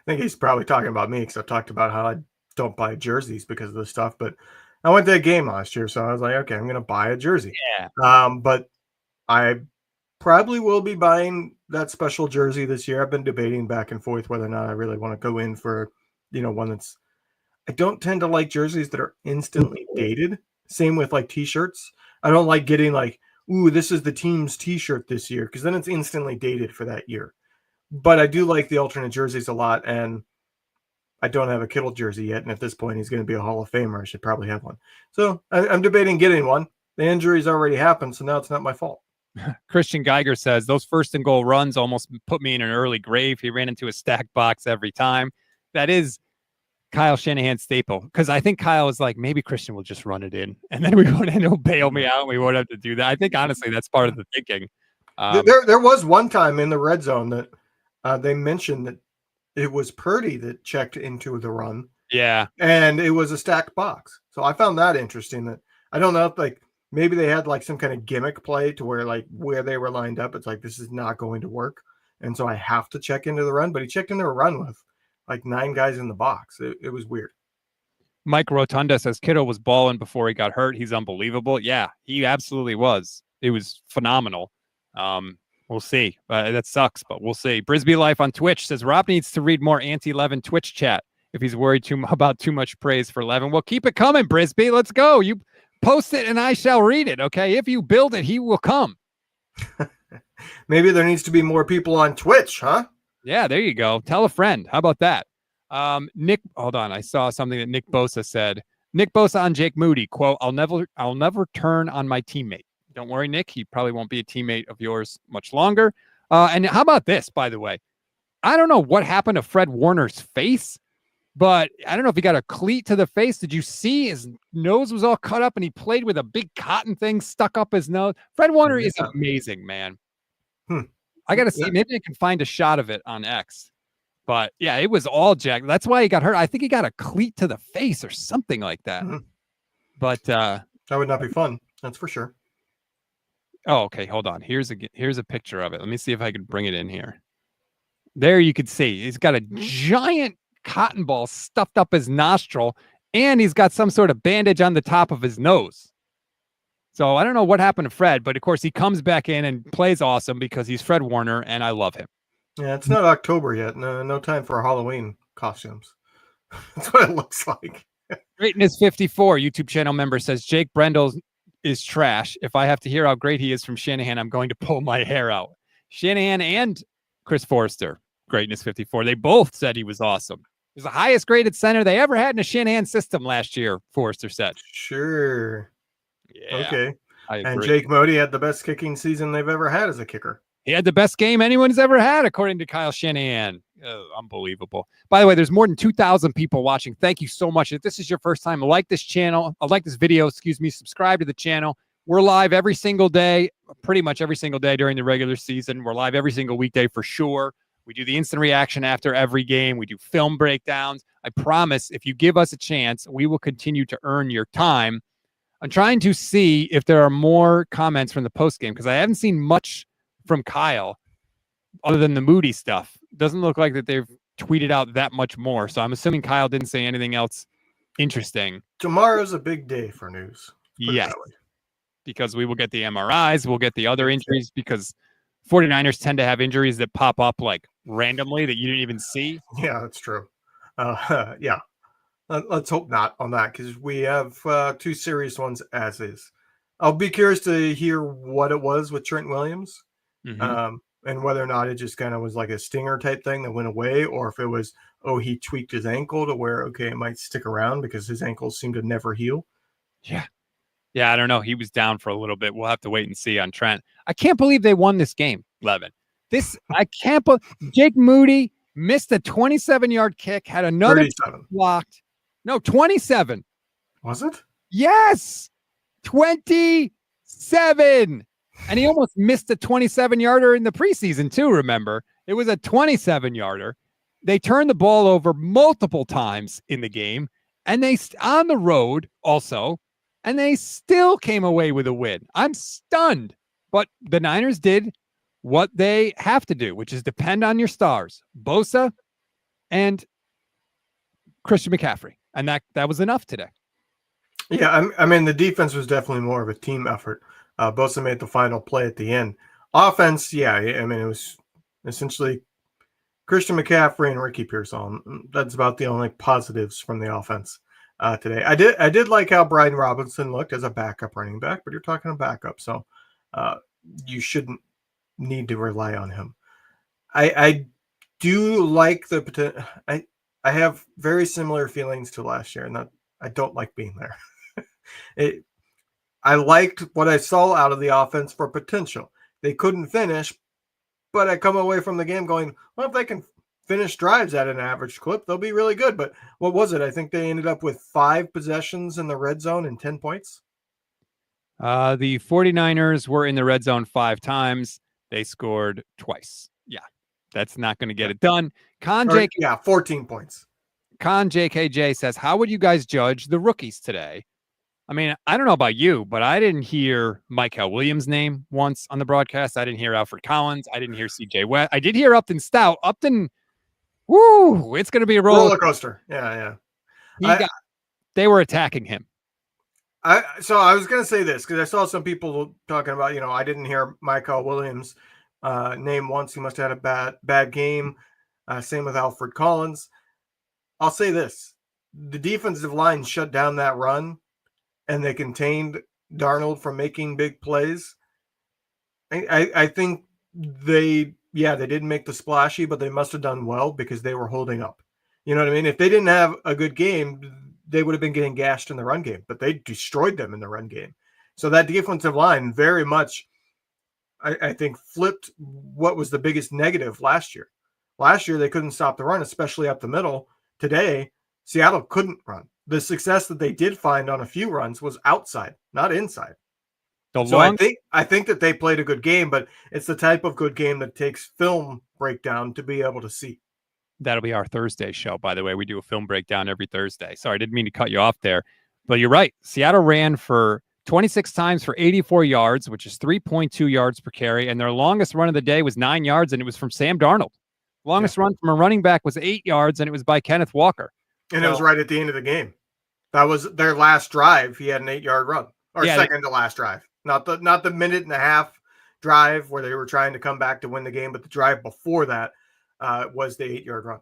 think he's probably talking about me because I've talked about how I don't buy jerseys because of this stuff. But I went to a game last year, so I was like, okay, I'm going to buy a jersey. Yeah. But I probably will be buying that special jersey this year. I've been debating back and forth whether or not I really want to go in for, one that's. I don't tend to like jerseys that are instantly dated. Same with like t-shirts. I don't like getting like, ooh, this is the team's t-shirt this year, because then it's instantly dated for that year. But I do like the alternate jerseys a lot, and I don't have a Kittle jersey yet, and at this point he's going to be a Hall of Famer. I should probably have one. So I'm debating getting one. The injury's already happened, so now it's not my fault. Christian Geiger says those 1st and goal runs almost put me in an early grave. He ran into a stacked box every time. That is Kyle Shanahan's staple, because I think Kyle was like, maybe Christian will just run it in, and then we won't, and he'll bail me out. We won't have to do that. I think honestly that's part of the thinking. There was one time in the red zone that they mentioned that it was Purdy that checked into the run. Yeah, and it was a stacked box. So I found that interesting. That I don't know if like maybe they had like some kind of gimmick play to where like where they were lined up, it's like this is not going to work, and so I have to check into the run. But he checked into a run with like 9 guys in the box. It was weird. Mike Rotunda says Kittle was balling before he got hurt. He's unbelievable. Yeah, he absolutely was. It was phenomenal. We'll see. That sucks, but we'll see. Brisbee Life on Twitch says Rob needs to read more anti-Levin Twitch chat if he's worried about too much praise for Levin. Well, keep it coming, Brisbee. Let's go. You post it and I shall read it, okay? If you build it, he will come. Maybe there needs to be more people on Twitch, huh? Yeah, there you go. Tell a friend. How about that? Nick, hold on. I saw something that Nick Bosa said. Nick Bosa on Jake Moody, quote, I'll never turn on my teammate. Don't worry, Nick. He probably won't be a teammate of yours much longer. And how about this, by the way? I don't know what happened to Fred Warner's face, but I don't know if he got a cleat to the face. Did you see his nose was all cut up and he played with a big cotton thing stuck up his nose? Fred Warner is amazing, man. I got to see. Maybe I can find a shot of it on X. But yeah, it was all jacked. That's why he got hurt. I think he got a cleat to the face or something like that. But that would not be fun. That's for sure. Oh, okay. Hold on. Here's a picture of it. Let me see if I can bring it in here. There you can see he's got a giant cotton ball stuffed up his nostril, and he's got some sort of bandage on the top of his nose. So I don't know what happened to Fred, but of course he comes back in and plays awesome because he's Fred Warner, and I love him. Yeah, it's not October yet. No time for Halloween costumes. That's what it looks like. Greatness 54 YouTube channel member says Jake Brendel is trash. If I have to hear how great he is from Shanahan, I'm going to pull my hair out. Shanahan and Chris Forrester, Greatness 54, they both said he was awesome. He was the highest graded center they ever had in a Shanahan system last year, Forrester said. Sure. Yeah. Okay. And Jake Moody had the best kicking season they've ever had as a kicker. He had the best game anyone's ever had, according to Kyle Shanahan. Unbelievable. By the way, there's more than 2,000 people watching. Thank you so much. If this is your first time, like this video, subscribe to the channel. We're live every single day, pretty much every single day during the regular season. We're live every single weekday for sure. We do the instant reaction after every game. We do film breakdowns. I promise if you give us a chance, we will continue to earn your time. I'm trying to see if there are more comments from the post game because I haven't seen much from Kyle other than the Moody stuff. Doesn't look like that they've tweeted out that much more. So I'm assuming Kyle didn't say anything else interesting. Tomorrow's a big day for news. Yes, because we will get the MRIs. We'll get the other injuries because 49ers tend to have injuries that pop up like randomly that you didn't even see. Yeah, that's true. Yeah. Let's hope not on that because we have 2 serious ones as is. I'll be curious to hear what it was with Trent Williams. And whether or not it just kind of was like a stinger type thing that went away, or if it was, he tweaked his ankle to where, okay, it might stick around because his ankles seem to never heal. Yeah. Yeah, I don't know. He was down for a little bit. We'll have to wait and see on Trent. I can't believe they won this game, Levin. I can't believe Jake Moody missed a 27-yard kick, had another 37. Blocked. No, 27. Was it? Yes. 27. And he almost missed a 27-yarder in the preseason too, remember? It was a 27-yarder. They turned the ball over multiple times in the game, and they on the road also, and they still came away with a win. I'm stunned. But the Niners did what they have to do, which is depend on your stars, Bosa and Christian McCaffrey. And that was enough today. Yeah, I mean, the defense was definitely more of a team effort. Bosa made the final play at the end. Offense, yeah, I mean, it was essentially Christian McCaffrey and Ricky Pearsall. That's about the only positives from the offense today. I did like how Brian Robinson looked as a backup running back, but you're talking a backup, so you shouldn't need to rely on him. I do like the potential. I have very similar feelings to last year, and that I don't like being there. I liked what I saw out of the offense for potential. They couldn't finish, but I come away from the game going, well, if they can finish drives at an average clip, they'll be really good. But what was it? I think they ended up with 5 possessions in the red zone and 10 points. The 49ers were in the red zone 5 times. They scored twice. Yeah, that's not going to get it done. 14 points. Con JKJ says, how would you guys judge the rookies today? I mean, I don't know about you, but I didn't hear Michael Williams' name once on the broadcast. I didn't hear Alfred Collins. I didn't hear CJ West. I did hear Upton Stout. Upton, woo, it's going to be a roller coaster. Yeah. They were attacking him. So I was going to say this because I saw some people talking about, I didn't hear Michael Williams' name once. He must have had a bad game. Same with Alfred Collins. I'll say this. The defensive line shut down that run, and they contained Darnold from making big plays. I think they didn't make the splashy, but they must have done well because they were holding up. You know what I mean? If they didn't have a good game, they would have been getting gashed in the run game, but they destroyed them in the run game. So that defensive line very much, I think, flipped what was the biggest negative last year. Last year, they couldn't stop the run, especially up the middle. Today, Seattle couldn't run. The success that they did find on a few runs was outside, not inside. I think that they played a good game, but it's the type of good game that takes film breakdown to be able to see. That'll be our Thursday show, by the way. We do a film breakdown every Thursday. Sorry, I didn't mean to cut you off there. But you're right. Seattle ran for 26 times for 84 yards, which is 3.2 yards per carry. And their longest run of the day was 9 yards, and it was from Sam Darnold. Longest run from a running back was 8 yards, and it was by Kenneth Walker. And it was right at the end of the game. That was their last drive. He had an 8-yard run, or second to last drive. Not the minute and a half drive where they were trying to come back to win the game, but the drive before that was the 8-yard run.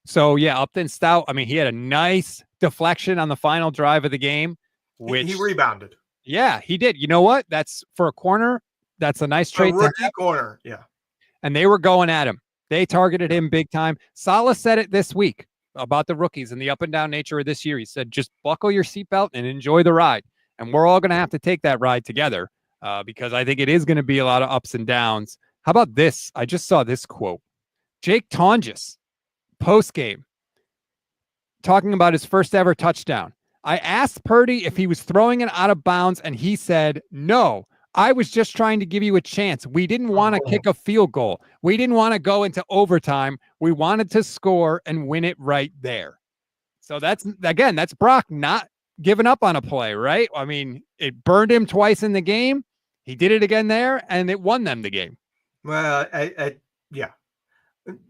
So, yeah, Upton Stout, I mean, he had a nice deflection on the final drive of the game. Which he rebounded. Yeah, he did. You know what? That's for a corner. That's a nice trait. A rookie corner, yeah. And they were going at him. They targeted him big time. Saleh said it this week about the rookies and the up and down nature of this year. He said, just buckle your seatbelt and enjoy the ride. And we're all going to have to take that ride together because I think it is going to be a lot of ups and downs. How about this? I just saw this quote. Jake Tonges, post-game, talking about his first ever touchdown. I asked Purdy if he was throwing it out of bounds, and he said, no, I was just trying to give you a chance. We didn't want to kick a field goal. We didn't want to go into overtime. We wanted to score and win it right there. So that's Brock not giving up on a play, right? I mean, it burned him twice in the game. He did it again there, and it won them the game. Well, yeah,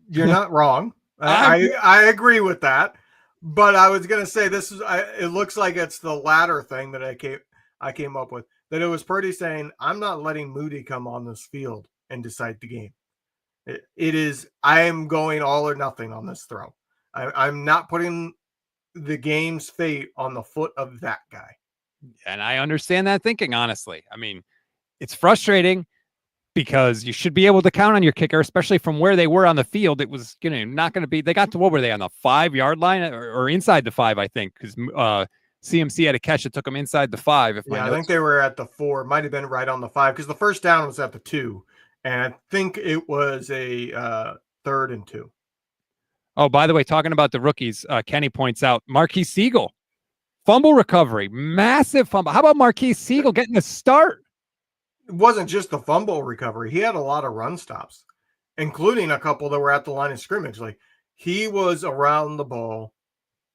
you're not wrong. I agree with that. But I was going to say it looks like it's the latter thing that I came up with. That it was Purdy saying, I'm not letting Moody come on this field and decide the game. It is, I am going all or nothing on this throw. I'm not putting the game's fate on the foot of that guy. And I understand that thinking, honestly. I mean, it's frustrating because you should be able to count on your kicker, especially from where they were on the field. It was not going to be, they got to, what were they, on the 5-yard line or inside the 5, I think, because CMC had a catch that took them inside the 5. I think they were at the 4. Might have been right on the 5 because the first down was at the 2. And I think it was a 3rd and 2. Oh, by the way, talking about the rookies, Kenny points out Marquise Siegel, fumble recovery, massive fumble. How about Marquise Siegel getting the start? wasn't just the fumble recovery. He had a lot of run stops, including a couple that were at the line of scrimmage. Like, he was around the ball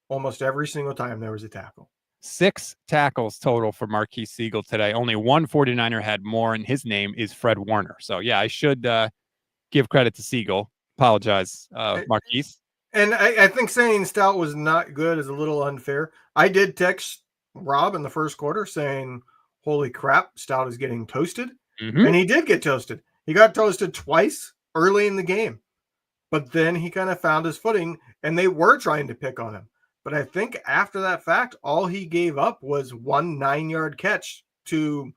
almost every single time there was a tackle. 6 tackles total for Marquise Siegel today. Only one 49er had more, and his name is Fred Warner. So, yeah, I should give credit to Siegel. Apologize, Marquise. And I think saying Stout was not good is a little unfair. I did text Rob in the first quarter saying, holy crap, Stout is getting toasted. And he did get toasted. He got toasted twice early in the game. But then he kind of found his footing, and they were trying to pick on him. But I think after that fact, all he gave up was one 9-yard catch to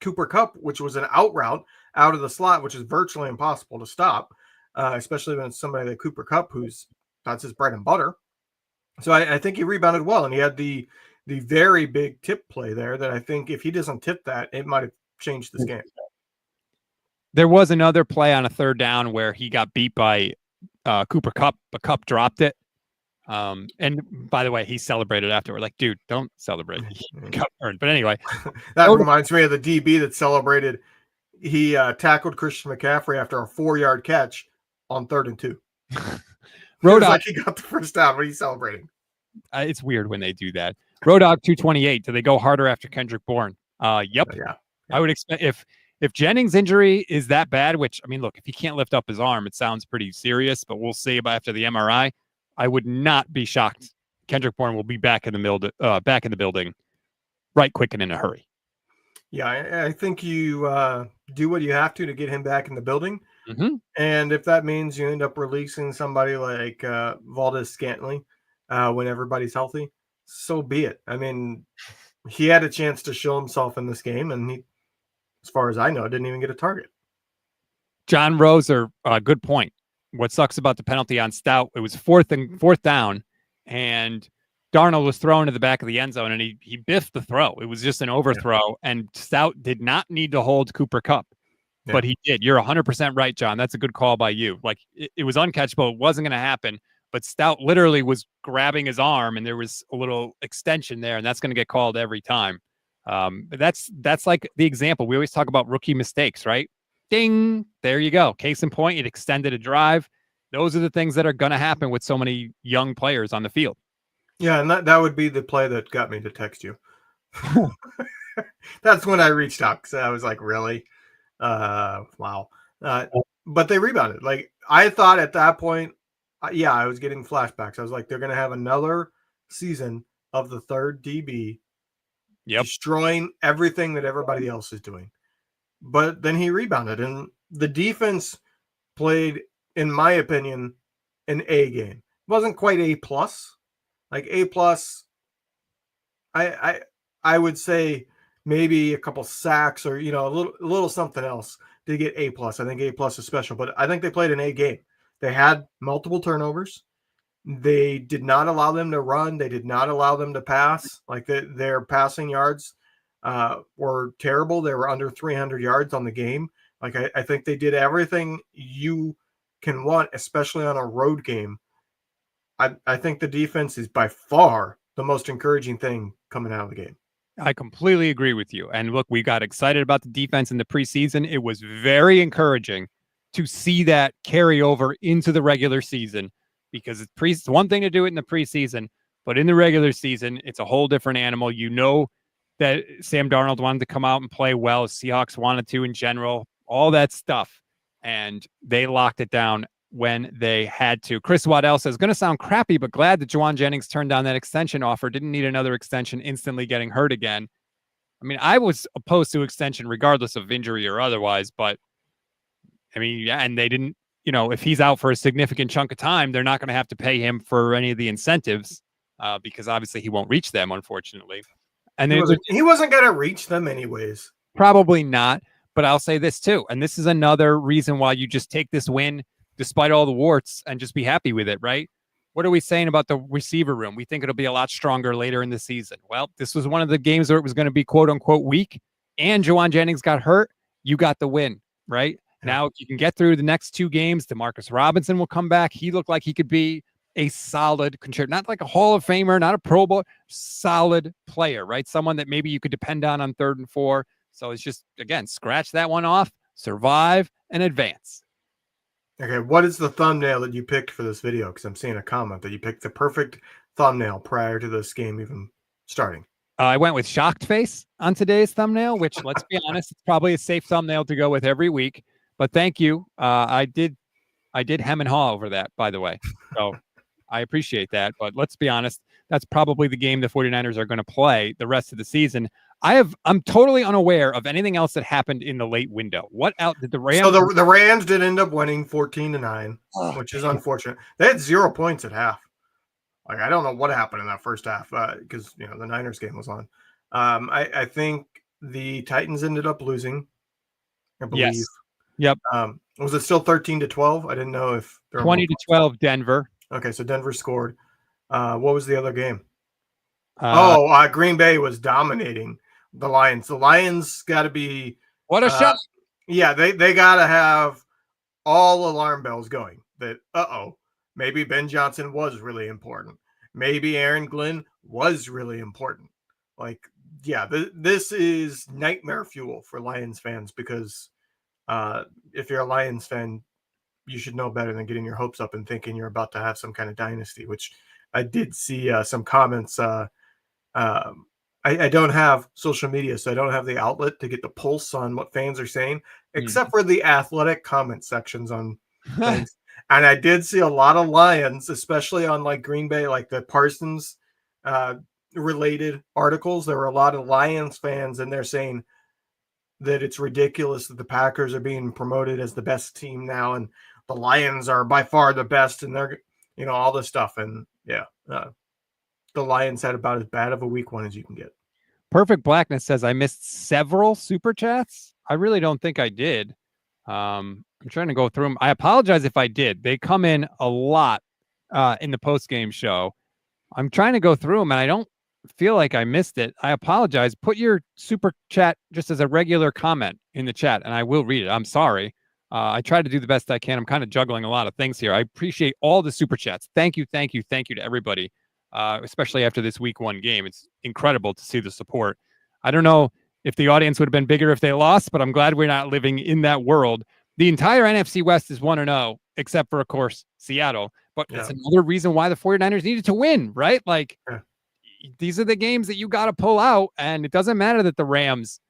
Cooper Kupp, which was an out route out of the slot, which is virtually impossible to stop, especially when it's somebody like Cooper Kupp, that's his bread and butter. So I think he rebounded well, and he had the very big tip play there that I think if he doesn't tip that, it might have changed this game. There was another play on a 3rd down where he got beat by Cooper Kupp, but Kupp dropped it. And by the way, he celebrated afterward. Like, dude, don't celebrate. But anyway, that reminds me of the DB that celebrated. He tackled Christian McCaffrey after a 4-yard catch on 3rd and 2. Like he got the first down, but he's celebrating. It's weird when they do that. Road Dog 228. Do they go harder after Kendrick Bourne? Yep. Yeah. I would expect if Jennings' injury is that bad, which I mean, look, if he can't lift up his arm, it sounds pretty serious. But we'll see about after the MRI. I would not be shocked. Kendrick Bourne will be back in the building, right quick and in a hurry. Yeah, I think you do what you have to get him back in the building. Mm-hmm. And if that means you end up releasing somebody like Valdez-Scantling when everybody's healthy, so be it. I mean, he had a chance to show himself in this game, and he, as far as I know, didn't even get a target. John Roser, good point. What sucks about the penalty on Stout, it was fourth down, and Darnold was thrown to the back of the end zone, and he biffed the throw. It was just an overthrow, and Stout did not need to hold Cooper Kupp, but he did. You're 100% right, John. That's a good call by you. Like, it was uncatchable. It wasn't going to happen, but Stout literally was grabbing his arm, and there was a little extension there, and that's going to get called every time. That's like the example. We always talk about rookie mistakes, right? Ding, there you go. Case in point, it extended a drive. Those are the things that are going to happen with so many young players on the field. Yeah, and that would be the play that got me to text you. That's when I reached out because I was like, really? Wow. But they rebounded. Like, I thought at that point, I was getting flashbacks. I was like, they're going to have another season of the 3rd DB destroying everything that everybody else is doing. But then he rebounded, and the defense played, in my opinion, an A game. It wasn't quite A+. Like A+, I would say maybe a couple sacks or, a little something else to get A+. I think A+ is special, but I think they played an A game. They had multiple turnovers. They did not allow them to run. They did not allow them to pass. Like, their passing yards were terrible. They were under 300 yards on the game. Like, I think they did everything you can want, especially on a road game. I think the defense is by far the most encouraging thing coming out of the game. I completely agree with you. And look, we got excited about the defense in the preseason. It was very encouraging to see that carry over into the regular season, because it's one thing to do it in the preseason, but in the regular season, it's a whole different animal. You know that Sam Darnold wanted to come out and play well. Seahawks wanted to in general, all that stuff. And they locked it down when they had to. Chris Waddell says, going to sound crappy, but glad that Juwan Jennings turned down that extension offer. Didn't need another extension, instantly getting hurt again. I mean, I was opposed to extension regardless of injury or otherwise, but I mean, yeah, and they didn't, if he's out for a significant chunk of time, they're not going to have to pay him for any of the incentives because obviously he won't reach them, unfortunately. And he wasn't going to reach them anyways. Probably not. But I'll say this too, and this is another reason why you just take this win despite all the warts and just be happy with it, right? What are we saying about the receiver room? We think it'll be a lot stronger later in the season. Well, this was one of the games where it was going to be quote unquote weak, and Juwan Jennings got hurt. You got the win, right? Now, if you can get through the next 2 games, Demarcus Robinson will come back. He looked like he could be a solid contributor, not like a Hall of Famer, not a Pro Bowl, solid player, right? Someone that maybe you could depend on 3rd and 4. So it's just, again, scratch that one off, survive, and advance. Okay, what is the thumbnail that you picked for this video? Because I'm seeing a comment that you picked the perfect thumbnail prior to this game even starting. I went with shocked face on today's thumbnail, which, let's be honest, it's probably a safe thumbnail to go with every week. But thank you. I did hem and haw over that, by the way. So I appreciate that. But let's be honest, that's probably the game the 49ers are going to play the rest of the season. I'm totally unaware of anything else that happened in the late window. What out did the Rams? So the Rams did end up winning 14-9, which is unfortunate. They had 0 points at half. Like, I don't know what happened in that first half because the Niners game was on. I think the Titans ended up losing, I believe. Yes. Yep. Was it still 13-12? I didn't know if 20-12 Denver. Okay, so Denver scored. What was the other game? Green Bay was dominating the Lions. The Lions got to be what a shot. Yeah, they got to have all alarm bells going. That maybe Ben Johnson was really important. Maybe Aaron Glenn was really important. Like, yeah, this is nightmare fuel for Lions fans because if you're a Lions fan, you should know better than getting your hopes up and thinking you're about to have some kind of dynasty, which I did see some comments. I don't have social media, so I don't have the outlet to get the pulse on what fans are saying, except for the athletic comment sections on things. And I did see a lot of Lions, especially on like Green Bay, like the Parsons related articles. There were a lot of Lions fans, and they're saying that it's ridiculous that the Packers are being promoted as the best team now, and the Lions are by far the best, and they're all this stuff. And the Lions had about as bad of a week one as you can get. Perfect Blackness says, I missed several super chats. I really don't think I did. I'm trying to go through them. I apologize if I did. They come in a lot in the post-game show. I'm trying to go through them, and I don't feel like I missed it. I apologize. Put your super chat just as a regular comment in the chat, and I will read it. I'm sorry. I try to do the best I can. I'm kind of juggling a lot of things here. I appreciate all the super chats. Thank you to everybody. Especially after this week one game. It's incredible to see the support. I don't know if the audience would have been bigger if they lost, but I'm glad we're not living in that world. The entire NFC West is 1-0, except for, of course, Seattle. But that's another reason why the 49ers needed to win, right? Like, these are the games that you got to pull out, and it doesn't matter that the Rams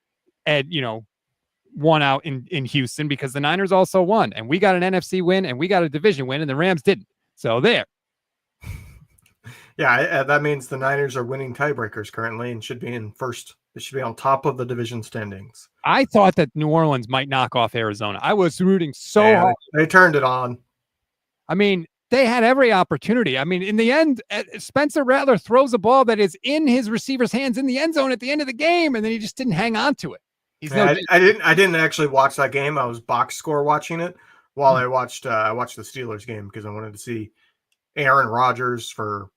won out in Houston because the Niners also won, and we got an NFC win, and we got a division win, and the Rams didn't. So there. Yeah, that means the Niners are winning tiebreakers currently and should be in first. They should be on top of the division standings. I thought that New Orleans might knock off Arizona. I was rooting so hard. They turned it on. I mean, they had every opportunity. I mean, in the end, Spencer Rattler throws a ball that is in his receiver's hands in the end zone at the end of the game, and then he just didn't hang on to it. I didn't actually watch that game. I was box score watching it while I watched the Steelers game because I wanted to see Aaron Rodgers for.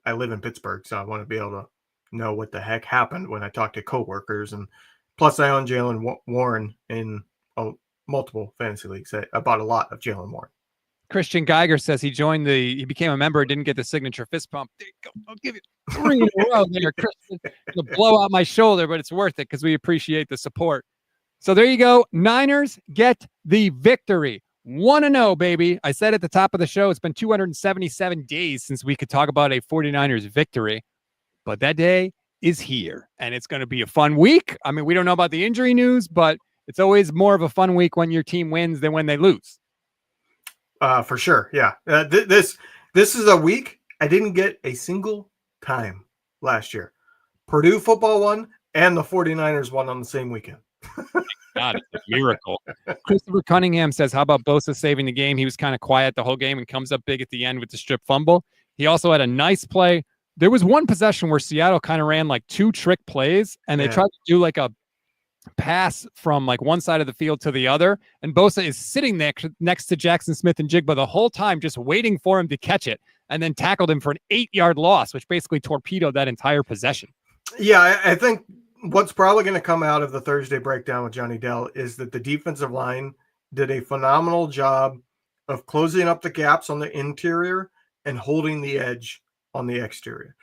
I live in Pittsburgh, so I want to be able to know what the heck happened when I talk to coworkers. And plus, I own Jalen Warren in multiple fantasy leagues. I bought a lot of Jalen Warren. Christian Geiger says he became a member, didn't get the signature fist pump. There you go. I'll give you 3 in a row there, Christian. It'll blow out my shoulder, but it's worth it because we appreciate the support. So there you go. Niners get the victory. 1-0, baby. I said at the top of the show, it's been 277 days since we could talk about a 49ers victory, but that day is here, and it's going to be a fun week. I mean, we don't know about the injury news, but it's always more of a fun week when your team wins than when they lose. For sure, yeah. This is a week I didn't get a single time last year. Purdue football won, and the 49ers won on the same weekend. God, it's a miracle. Christopher Cunningham says, how about Bosa saving the game? He was kind of quiet the whole game and comes up big at the end with the strip fumble. He also had a nice play. There was one possession where Seattle kind of ran like 2 trick plays, and they tried to do like a pass from like one side of the field to the other. And Bosa is sitting next to Jackson Smith and Jigba the whole time, just waiting for him to catch it, and then tackled him for an 8-yard loss, which basically torpedoed that entire possession. Yeah, I think what's probably going to come out of the Thursday breakdown with Johnny Dell is that the defensive line did a phenomenal job of closing up the gaps on the interior and holding the edge on the exterior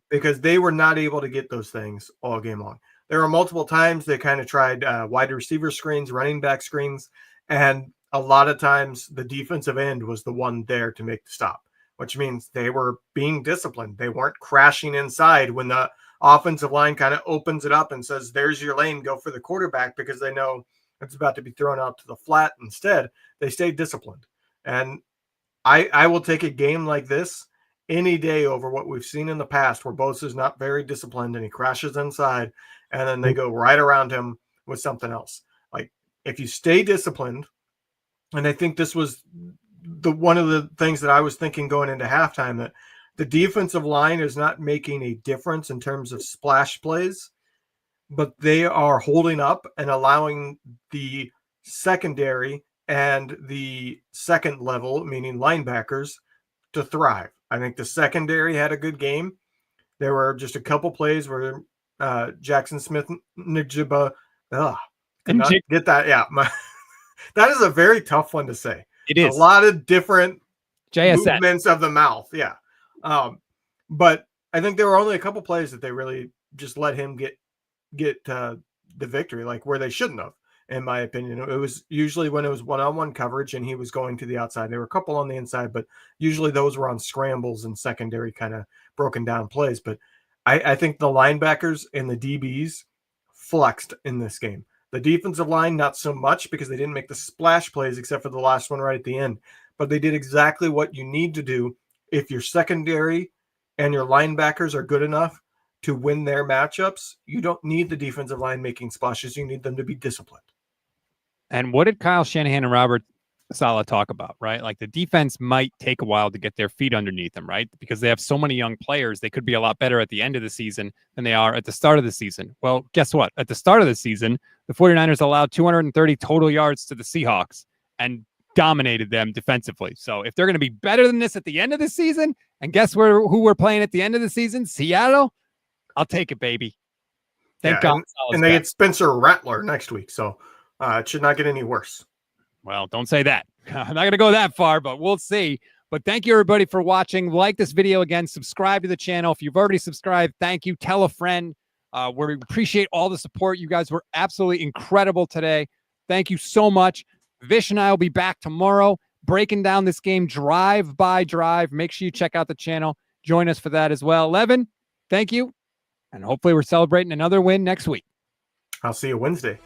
because they were not able to get those things all game long. there were multiple times they kind of tried wide receiver screens, running back screens, and a lot of times the defensive end was the one there to make the stop, which means they were being disciplined. They weren't crashing inside when the offensive line kind of opens it up and says, there's your lane, go for the quarterback, because they know it's about to be thrown out to the flat. Instead, they stayed disciplined. And I will take a game like this any day over what we've seen in the past where Bosa's not very disciplined and he crashes inside and then they go right around him with something else. Like, if you stay disciplined, and I think this was one of the things that I was thinking going into halftime, that the defensive line is not making a difference in terms of splash plays, but they are holding up and allowing the secondary and the second level, meaning linebackers, to thrive. I think the secondary had a good game. There were just a couple plays where Jackson Smith Njigba could not get that. Yeah, that is a very tough one to say. It is a lot of different JSN movements of the mouth. Yeah. But I think there were only a couple plays that they really just let him get the victory, like where they shouldn't have, in my opinion. It was usually when it was one-on-one coverage and he was going to the outside. There were a couple on the inside, but usually those were on scrambles and secondary kind of broken down plays. But I think the linebackers and the DBs flexed in this game. The defensive line, not so much, because they didn't make the splash plays except for the last one right at the end. But they did exactly what you need to do if your secondary and your linebackers are good enough to win their matchups. You don't need the defensive line making splashes. You need them to be disciplined. And what did Kyle Shanahan and Robert Saleh talk about, right? Like, the defense might take a while to get their feet underneath them, right? Because they have so many young players. They could be a lot better at the end of the season than they are at the start of the season. Well, guess what? At the start of the season, the 49ers allowed 230 total yards to the Seahawks and dominated them defensively. So if they're going to be better than this at the end of the season, and guess who we're playing at the end of the season? Seattle. I'll take it, baby. Thank God. And they get Spencer Rattler next week, so it should not get any worse. Well, don't say that. I'm not going to go that far, but we'll see. But thank you, everybody, for watching. Like this video again. Subscribe to the channel. If you've already subscribed, thank you. Tell a friend. We appreciate all the support. You guys were absolutely incredible today. Thank you so much. Vish and I will be back tomorrow breaking down this game drive by drive. Make sure you check out the channel. Join us for that as well. Levin, thank you. And hopefully we're celebrating another win next week. I'll see you Wednesday.